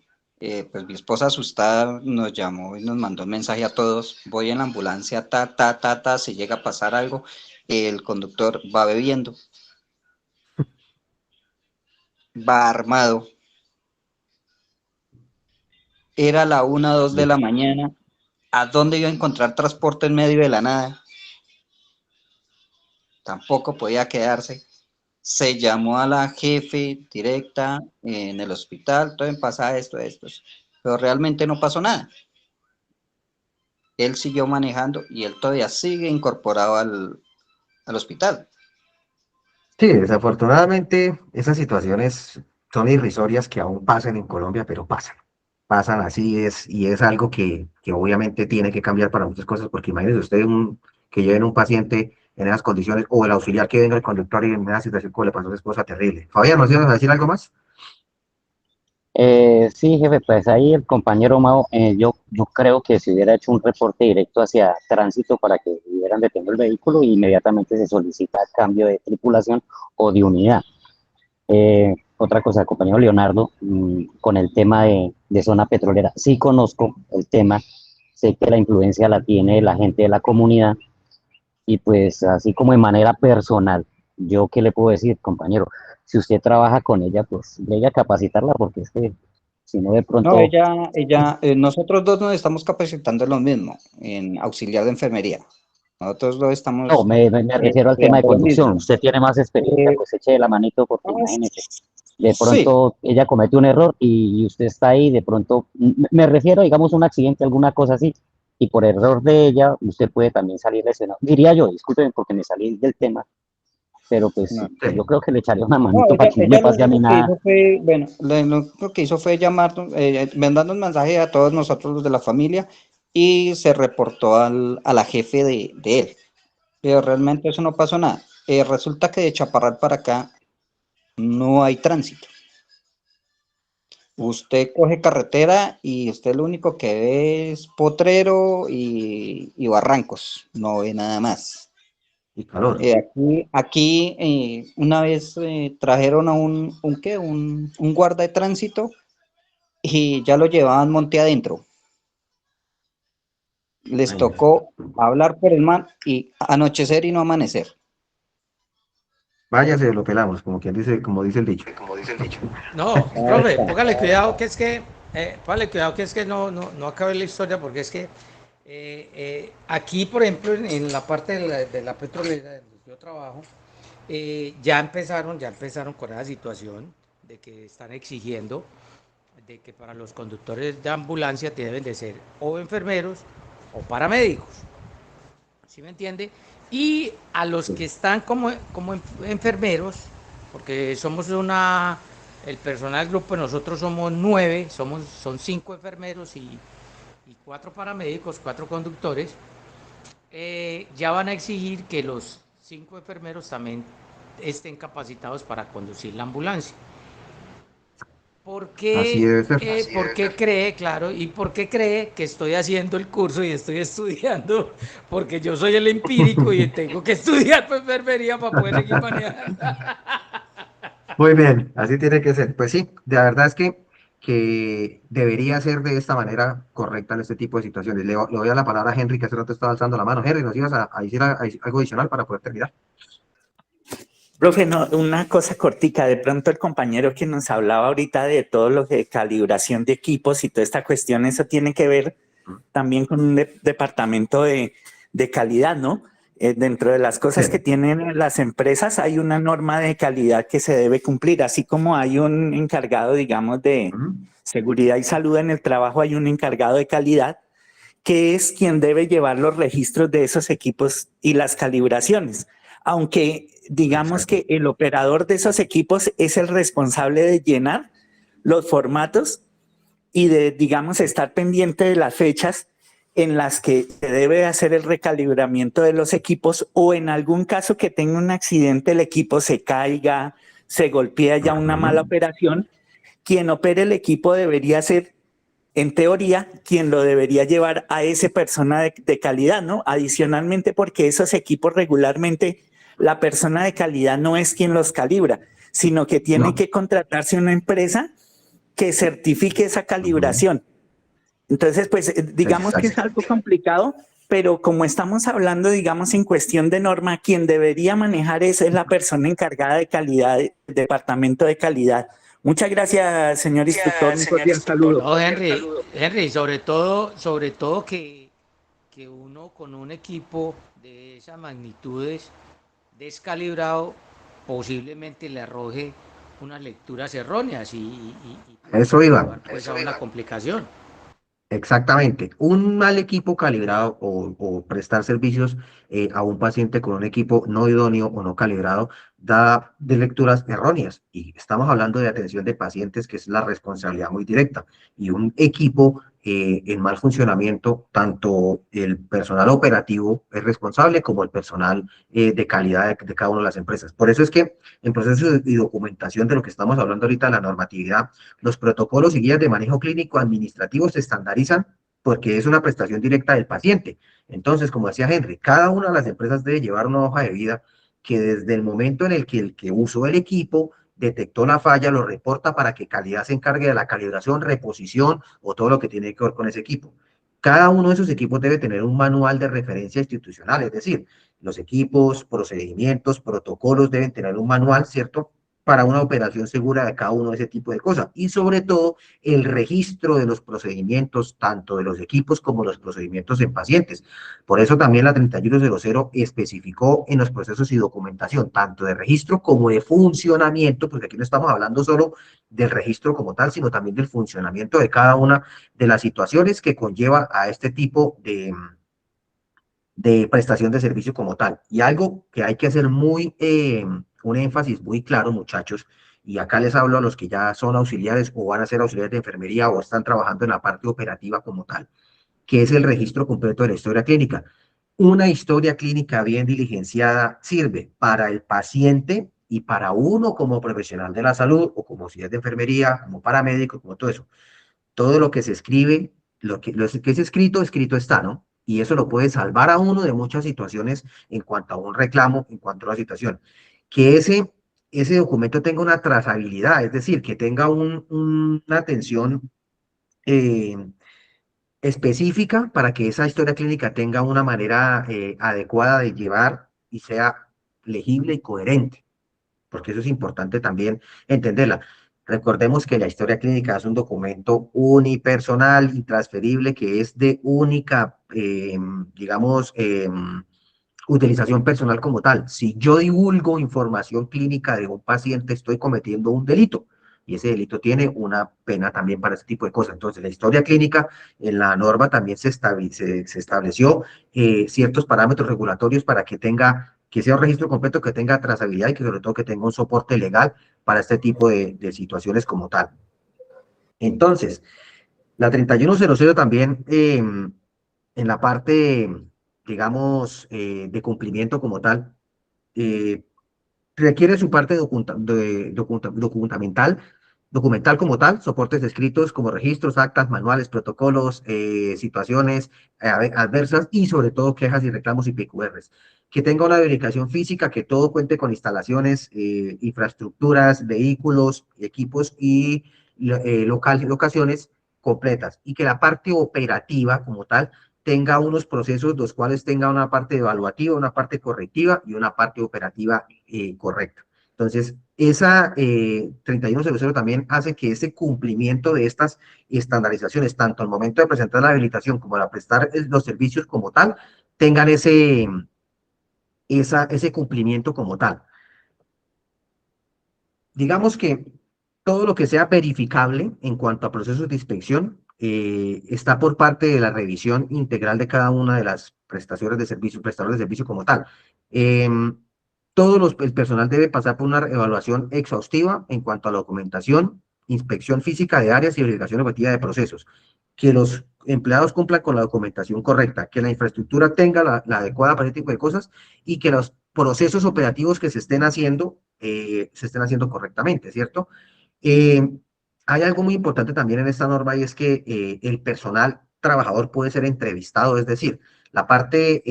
Pues mi esposa asustada nos llamó y nos mandó un mensaje a todos, voy en la ambulancia, si llega a pasar algo, el conductor va bebiendo, va armado, era la 1, 2 de la mañana, ¿a dónde iba a encontrar transporte en medio de la nada? Tampoco podía quedarse. Se llamó a la jefe directa en el hospital, todo en pasa esto, pero realmente no pasó nada. Él siguió manejando y él todavía sigue incorporado al hospital. Sí, desafortunadamente esas situaciones son irrisorias que aún pasan en Colombia, pero pasan. Pasan así es, y es algo que obviamente tiene que cambiar para muchas cosas, porque imagínese usted que lleven un paciente en esas condiciones, o el auxiliar que venga el conductor y en una situación como le pasó a su esposa terrible. Fabián, ¿nos ibas a decir algo más? Sí, jefe, pues ahí el compañero Mao, yo creo que se hubiera hecho un reporte directo hacia tránsito para que hubieran detenido el vehículo y inmediatamente se solicita cambio de tripulación o de unidad. Otra cosa, compañero Leonardo, con el tema de zona petrolera, sí conozco el tema, sé que la influencia la tiene la gente de la comunidad y pues así como de manera personal, yo qué le puedo decir, compañero, si usted trabaja con ella, pues llegue a capacitarla porque es que si no de No, pronto, nosotros dos nos estamos capacitando en lo mismo, en auxiliar de enfermería. Nosotros dos no, estamos me refiero al tema de estudiando lo conducción, mismo. usted tiene más experiencia, Eh, pues eche la manito porque ah, imagínese, de sí, pronto ella comete un error y usted está ahí, de pronto, me refiero, digamos, un accidente, alguna cosa así, y por error de ella, usted puede también salir lesionado. Diría yo, disculpen porque me salí del tema, pero pues no. yo Sí. creo que le echaría una No, manito para ella, que no me ella lo pase a mí único que nada. hizo fue, bueno, lo único que hizo fue llamarnos, mandarnos mensaje a todos nosotros los de la familia y se reportó a la jefe de él. Pero realmente eso no pasó nada. Resulta que de Chaparral para acá no hay tránsito. Usted coge carretera y usted lo único que ve es potrero y barrancos, no ve nada más. Y calor. Aquí una vez trajeron a un guarda de tránsito y ya lo llevaban monte adentro. Les Imagínese. tocó hablar por el man y anochecer y no amanecer. Váyase, lo pelamos, como quien dice, como dice el dicho. No, Ahí profe, está. póngale cuidado póngale cuidado que es que no acabe la historia porque es que aquí, por ejemplo, en la parte de la petrolera donde yo trabajo, ya empezaron con esa situación de que están exigiendo de que para los conductores de ambulancia deben de ser o enfermeros o paramédicos, ¿sí me entiende? Y a los que están como enfermeros, porque el personal del grupo, nosotros somos 9, son 5 enfermeros y 4 paramédicos, 4 conductores, ya van a exigir que los 5 enfermeros también estén capacitados para conducir la ambulancia. Así debe ser. ¿Por qué cree, claro, y por qué cree que estoy haciendo el curso y estoy estudiando? Porque yo soy el empírico y tengo que estudiar para enfermería para poder seguir manejando. Muy bien, así tiene que ser. Pues sí, de verdad es que debería ser de esta manera correcta en este tipo de situaciones. Le doy a la palabra a Henry, que hace rato estaba alzando la mano. Henry, ¿nos ibas a decir algo adicional para poder terminar? Profe, no, una cosa cortica, de pronto el compañero que nos hablaba ahorita de todo lo de calibración de equipos y toda esta cuestión, eso tiene que ver también con un departamento de calidad, ¿no? Dentro de las cosas Sí. que tienen las empresas hay una norma de calidad que se debe cumplir, así como hay un encargado, digamos, de Ujú. seguridad y salud en el trabajo, hay un encargado de calidad que es quien debe llevar los registros de esos equipos y las calibraciones. Aunque digamos Exacto. que el operador de esos equipos es el responsable de llenar los formatos y de, digamos, estar pendiente de las fechas en las que se debe hacer el recalibramiento de los equipos o en algún caso que tenga un accidente, el equipo se caiga, se golpea ya una mala Ujú. operación, quien opere el equipo debería ser, en teoría, quien lo debería llevar a esa persona de calidad, ¿no? Adicionalmente, porque esos equipos regularmente, la persona de calidad no es quien los calibra, sino que tiene No. que contratarse una empresa que certifique esa Ujú. calibración. Entonces, pues digamos que es Exacto. algo complicado, pero como estamos hablando, digamos, en cuestión de norma, quien debería manejar eso es la persona encargada de calidad, del departamento de calidad. Muchas gracias, señor instructor. Un cordial saludo. No, Henry, sobre todo que uno con un equipo de esas magnitudes descalibrado posiblemente le arroje unas lecturas erróneas y puede Eso iba. llevar pues a una complicación. Exactamente. Un mal equipo calibrado o prestar servicios a un paciente con un equipo no idóneo o no calibrado da de lecturas erróneas. Y estamos hablando de atención de pacientes, que es la responsabilidad muy directa. Y un equipo en mal funcionamiento, tanto el personal operativo es responsable como el personal de calidad de cada una de las empresas. Por eso es que en procesos y documentación de lo que estamos hablando ahorita, la normatividad, los protocolos y guías de manejo clínico administrativo se estandarizan porque es una prestación directa del paciente. Entonces, como decía Henry, cada una de las empresas debe llevar una hoja de vida que desde el momento en el que usó el equipo detectó la falla, lo reporta para que calidad se encargue de la calibración, reposición o todo lo que tiene que ver con ese equipo. Cada uno de esos equipos debe tener un manual de referencia institucional, es decir, los equipos, procedimientos, protocolos deben tener un manual, ¿cierto? Para una operación segura de cada uno de ese tipo de cosas. Y sobre todo, el registro de los procedimientos, tanto de los equipos como los procedimientos en pacientes. Por eso también la 3100 especificó en los procesos y documentación, tanto de registro como de funcionamiento, porque aquí no estamos hablando solo del registro como tal, sino también del funcionamiento de cada una de las situaciones que conlleva a este tipo de prestación de servicio como tal. Y algo que hay que hacer un énfasis muy claro, muchachos, y acá les hablo a los que ya son auxiliares o van a ser auxiliares de enfermería o están trabajando en la parte operativa como tal, que es el registro completo de la historia clínica. Una historia clínica bien diligenciada sirve para el paciente y para uno como profesional de la salud o como auxiliar de enfermería, como paramédico, como todo eso. Todo lo que se escribe, lo que es escrito, escrito está, ¿no? Y eso lo puede salvar a uno de muchas situaciones en cuanto a un reclamo, en cuanto a la situación. Que ese documento tenga una trazabilidad, es decir, que tenga una atención eh, específica para que esa historia clínica tenga una manera adecuada de llevar y sea legible y coherente, porque eso es importante también entenderla. Recordemos que la historia clínica es un documento unipersonal, intransferible, que es de única, digamos, utilización personal como tal. Si yo divulgo información clínica de un paciente, estoy cometiendo un delito. Y ese delito tiene una pena también para ese tipo de cosas. Entonces, la historia clínica, en la norma también se estableció ciertos parámetros regulatorios para que sea un registro completo, que tenga trazabilidad y que sobre todo que tenga un soporte legal para este tipo de situaciones como tal. Entonces, la 3100 también en la parte, digamos, de cumplimiento como tal, eh, requiere su parte documentamental documental como tal, soportes escritos como registros, actas, manuales, protocolos, situaciones adversas y sobre todo quejas y reclamos y PQRs. Que tenga una verificación física, que todo cuente con instalaciones, infraestructuras, vehículos, equipos y locaciones completas. Y que la parte operativa como tal tenga unos procesos los cuales tenga una parte evaluativa, una parte correctiva y una parte operativa correcta. Entonces, esa 3100 también hace que ese cumplimiento de estas estandarizaciones, tanto al momento de presentar la habilitación como al prestar los servicios como tal, tengan ese cumplimiento como tal. Digamos que todo lo que sea verificable en cuanto a procesos de inspección está por parte de la revisión integral de cada una de las prestaciones de servicio, prestadores de servicio como tal. El personal debe pasar por una evaluación exhaustiva en cuanto a la documentación, inspección física de áreas y verificación objetiva de procesos. Que los empleados cumplan con la documentación correcta, que la infraestructura tenga la adecuada para ese tipo de cosas y que los procesos operativos que se estén haciendo correctamente, ¿cierto? Eh, Hay algo muy importante también en esta norma y es que el personal trabajador puede ser entrevistado, es decir, la parte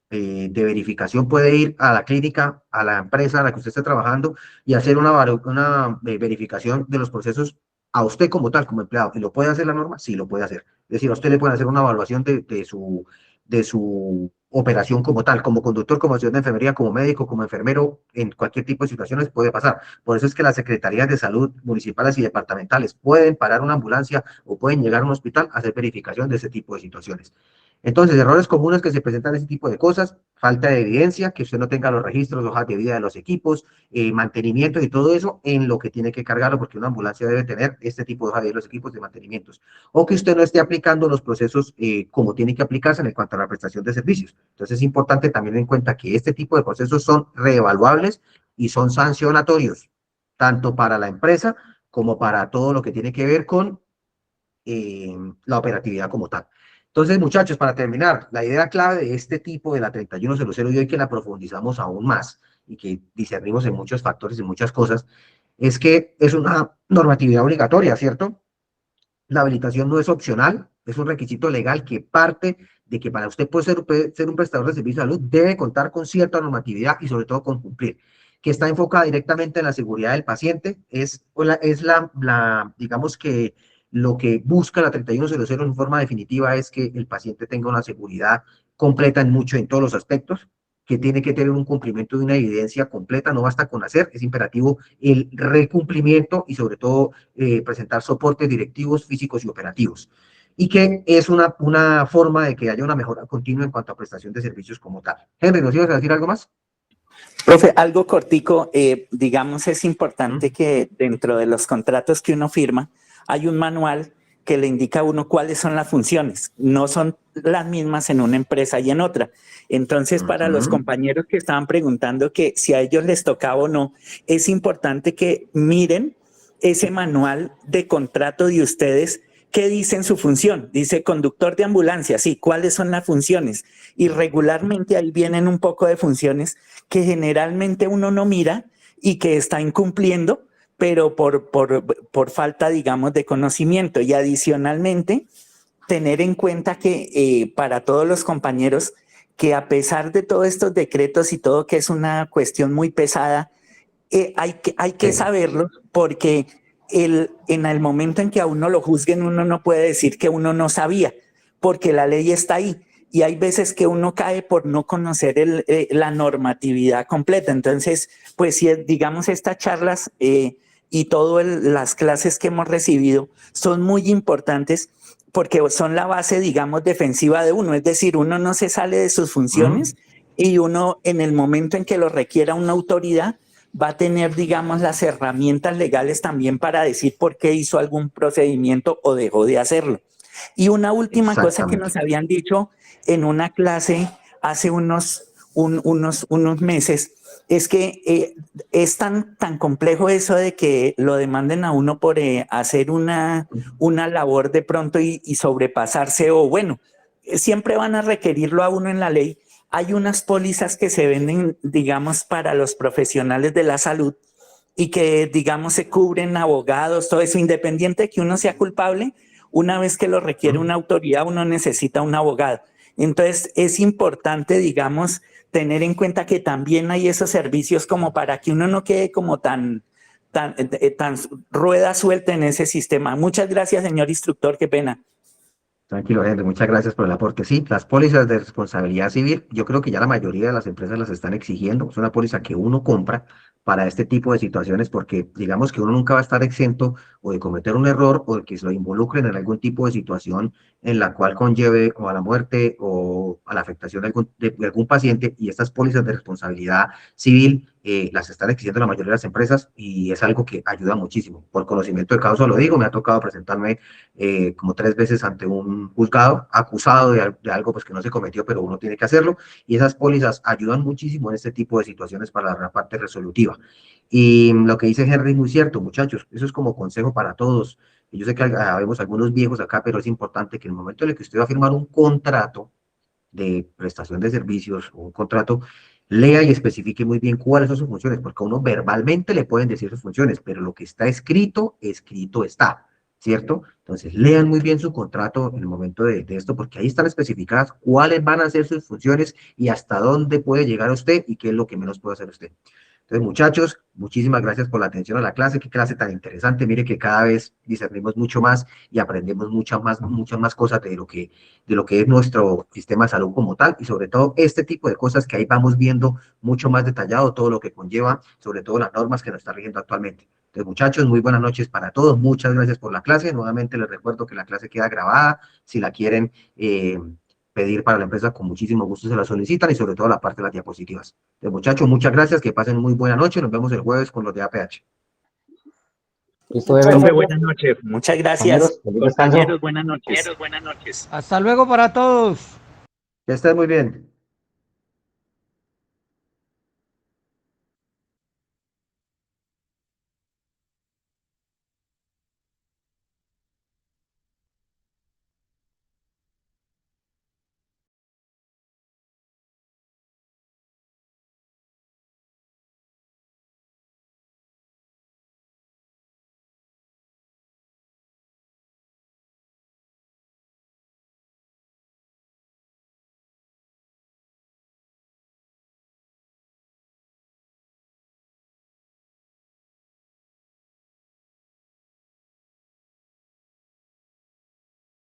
de verificación puede ir a la clínica, a la empresa a la que usted esté trabajando y hacer una verificación de los procesos a usted como tal, como empleado. ¿Y lo puede hacer la norma? Sí, lo puede hacer. Es decir, a usted le pueden hacer una evaluación de su operación como tal, como conductor, como ayudante de enfermería, como médico, como enfermero, en cualquier tipo de situaciones puede pasar. Por eso es que las secretarías de salud municipales y departamentales pueden parar una ambulancia o pueden llegar a un hospital a hacer verificación de ese tipo de situaciones. Entonces, errores comunes que se presentan en ese tipo de cosas, falta de evidencia, que usted no tenga los registros, hojas de vida de los equipos, mantenimiento y todo eso en lo que tiene que cargarlo, porque una ambulancia debe tener este tipo de hoja de vida de los equipos de mantenimientos. O que usted no esté aplicando los procesos como tiene que aplicarse en cuanto a la prestación de servicios. Entonces, es importante también en cuenta que este tipo de procesos son reevaluables y son sancionatorios, tanto para la empresa como para todo lo que tiene que ver con la operatividad como tal. Entonces, muchachos, para terminar, la idea clave de este tipo de la 3100 y hoy que la profundizamos aún más y que discernimos en muchos factores y muchas cosas, es que es una normatividad obligatoria, ¿cierto? La habilitación no es opcional, es un requisito legal que parte de que para usted puede ser un prestador de servicio de salud debe contar con cierta normatividad y sobre todo con cumplir, que está enfocada directamente en la seguridad del paciente, digamos que lo que busca la 3100 en forma definitiva es que el paciente tenga una seguridad completa en todos los aspectos, que tiene que tener un cumplimiento de una evidencia completa, no basta con hacer, es imperativo el recumplimiento y sobre todo presentar soportes directivos, físicos y operativos. Y que es una forma de que haya una mejora continua en cuanto a prestación de servicios como tal. Henry, ¿nos ibas a decir algo más? Profe, algo cortico, digamos, es importante que dentro de los contratos que uno firma hay un manual que le indica a uno cuáles son las funciones. No son las mismas en una empresa y en otra. Entonces, para los compañeros que estaban preguntando que si a ellos les tocaba o no, es importante que miren ese manual de contrato de ustedes. ¿Qué dice en su función? Dice conductor de ambulancia, sí, ¿cuáles son las funciones? Y regularmente ahí vienen un poco de funciones que generalmente uno no mira y que está incumpliendo, pero por falta, digamos, de conocimiento. Y adicionalmente, tener en cuenta que para todos los compañeros, que a pesar de todos estos decretos y todo, que es una cuestión muy pesada, hay que saberlo porque en el momento en que a uno lo juzguen, uno no puede decir que uno no sabía, porque la ley está ahí. Y hay veces que uno cae por no conocer la normatividad completa. Entonces, pues si digamos estas charlas y todas las clases que hemos recibido son muy importantes porque son la base, digamos, defensiva de uno. Es decir, uno no se sale de sus funciones y uno en el momento en que lo requiera una autoridad va a tener, digamos, las herramientas legales también para decir por qué hizo algún procedimiento o dejó de hacerlo. Y una última cosa que nos habían dicho en una clase hace unos meses es que es tan complejo eso de que lo demanden a uno por hacer una labor de pronto y sobrepasarse o bueno, siempre van a requerirlo a uno en la ley. Hay unas pólizas que se venden, digamos, para los profesionales de la salud y que, digamos, se cubren abogados, todo eso, independiente de que uno sea culpable, una vez que lo requiere una autoridad, uno necesita un abogado. Entonces, es importante, digamos, tener en cuenta que también hay esos servicios como para que uno no quede como tan rueda suelta en ese sistema. Muchas gracias, señor instructor, qué pena. Tranquilo, Henry, muchas gracias por el aporte. Sí, las pólizas de responsabilidad civil, yo creo que ya la mayoría de las empresas las están exigiendo. Es una póliza que uno compra para este tipo de situaciones porque digamos que uno nunca va a estar exento o de cometer un error o de que se lo involucren en algún tipo de situación en la cual conlleve o a la muerte o a la afectación de algún paciente, y estas pólizas de responsabilidad civil las están exigiendo la mayoría de las empresas y es algo que ayuda muchísimo. Por conocimiento de causa lo digo, me ha tocado presentarme como 3 veces ante un juzgado acusado de algo pues que no se cometió, pero uno tiene que hacerlo, y esas pólizas ayudan muchísimo en este tipo de situaciones para la parte resolutiva. Y lo que dice Henry es muy cierto, muchachos, eso es como consejo para todos. Y yo sé que vemos algunos viejos acá, pero es importante que en el momento en el que usted va a firmar un contrato de prestación de servicios o un contrato, lea y especifique muy bien cuáles son sus funciones, porque a uno verbalmente le pueden decir sus funciones, pero lo que está escrito, escrito está, ¿cierto? Entonces, lean muy bien su contrato en el momento de esto, porque ahí están especificadas cuáles van a ser sus funciones y hasta dónde puede llegar usted y qué es lo que menos puede hacer usted. Entonces, muchachos, muchísimas gracias por la atención a la clase. Qué clase tan interesante. Mire que cada vez discernimos mucho más y aprendemos muchas más cosas de lo que es nuestro sistema de salud como tal, y sobre todo este tipo de cosas que ahí vamos viendo mucho más detallado todo lo que conlleva, sobre todo las normas que nos está rigiendo actualmente. Entonces, muchachos, muy buenas noches para todos. Muchas gracias por la clase. Nuevamente les recuerdo que la clase queda grabada. Si la quieren pedir para la empresa, con muchísimo gusto se la solicitan, y sobre todo la parte de las diapositivas. Entonces, muchachos, muchas gracias. Que pasen muy buena noche. Nos vemos el jueves con los de APH. Listo, Profe, Evelyn. buenas noches. Muchas gracias. Compañeros, feliz descanso. Compañeros, buenas noches. Hasta luego para todos. Que estén muy bien.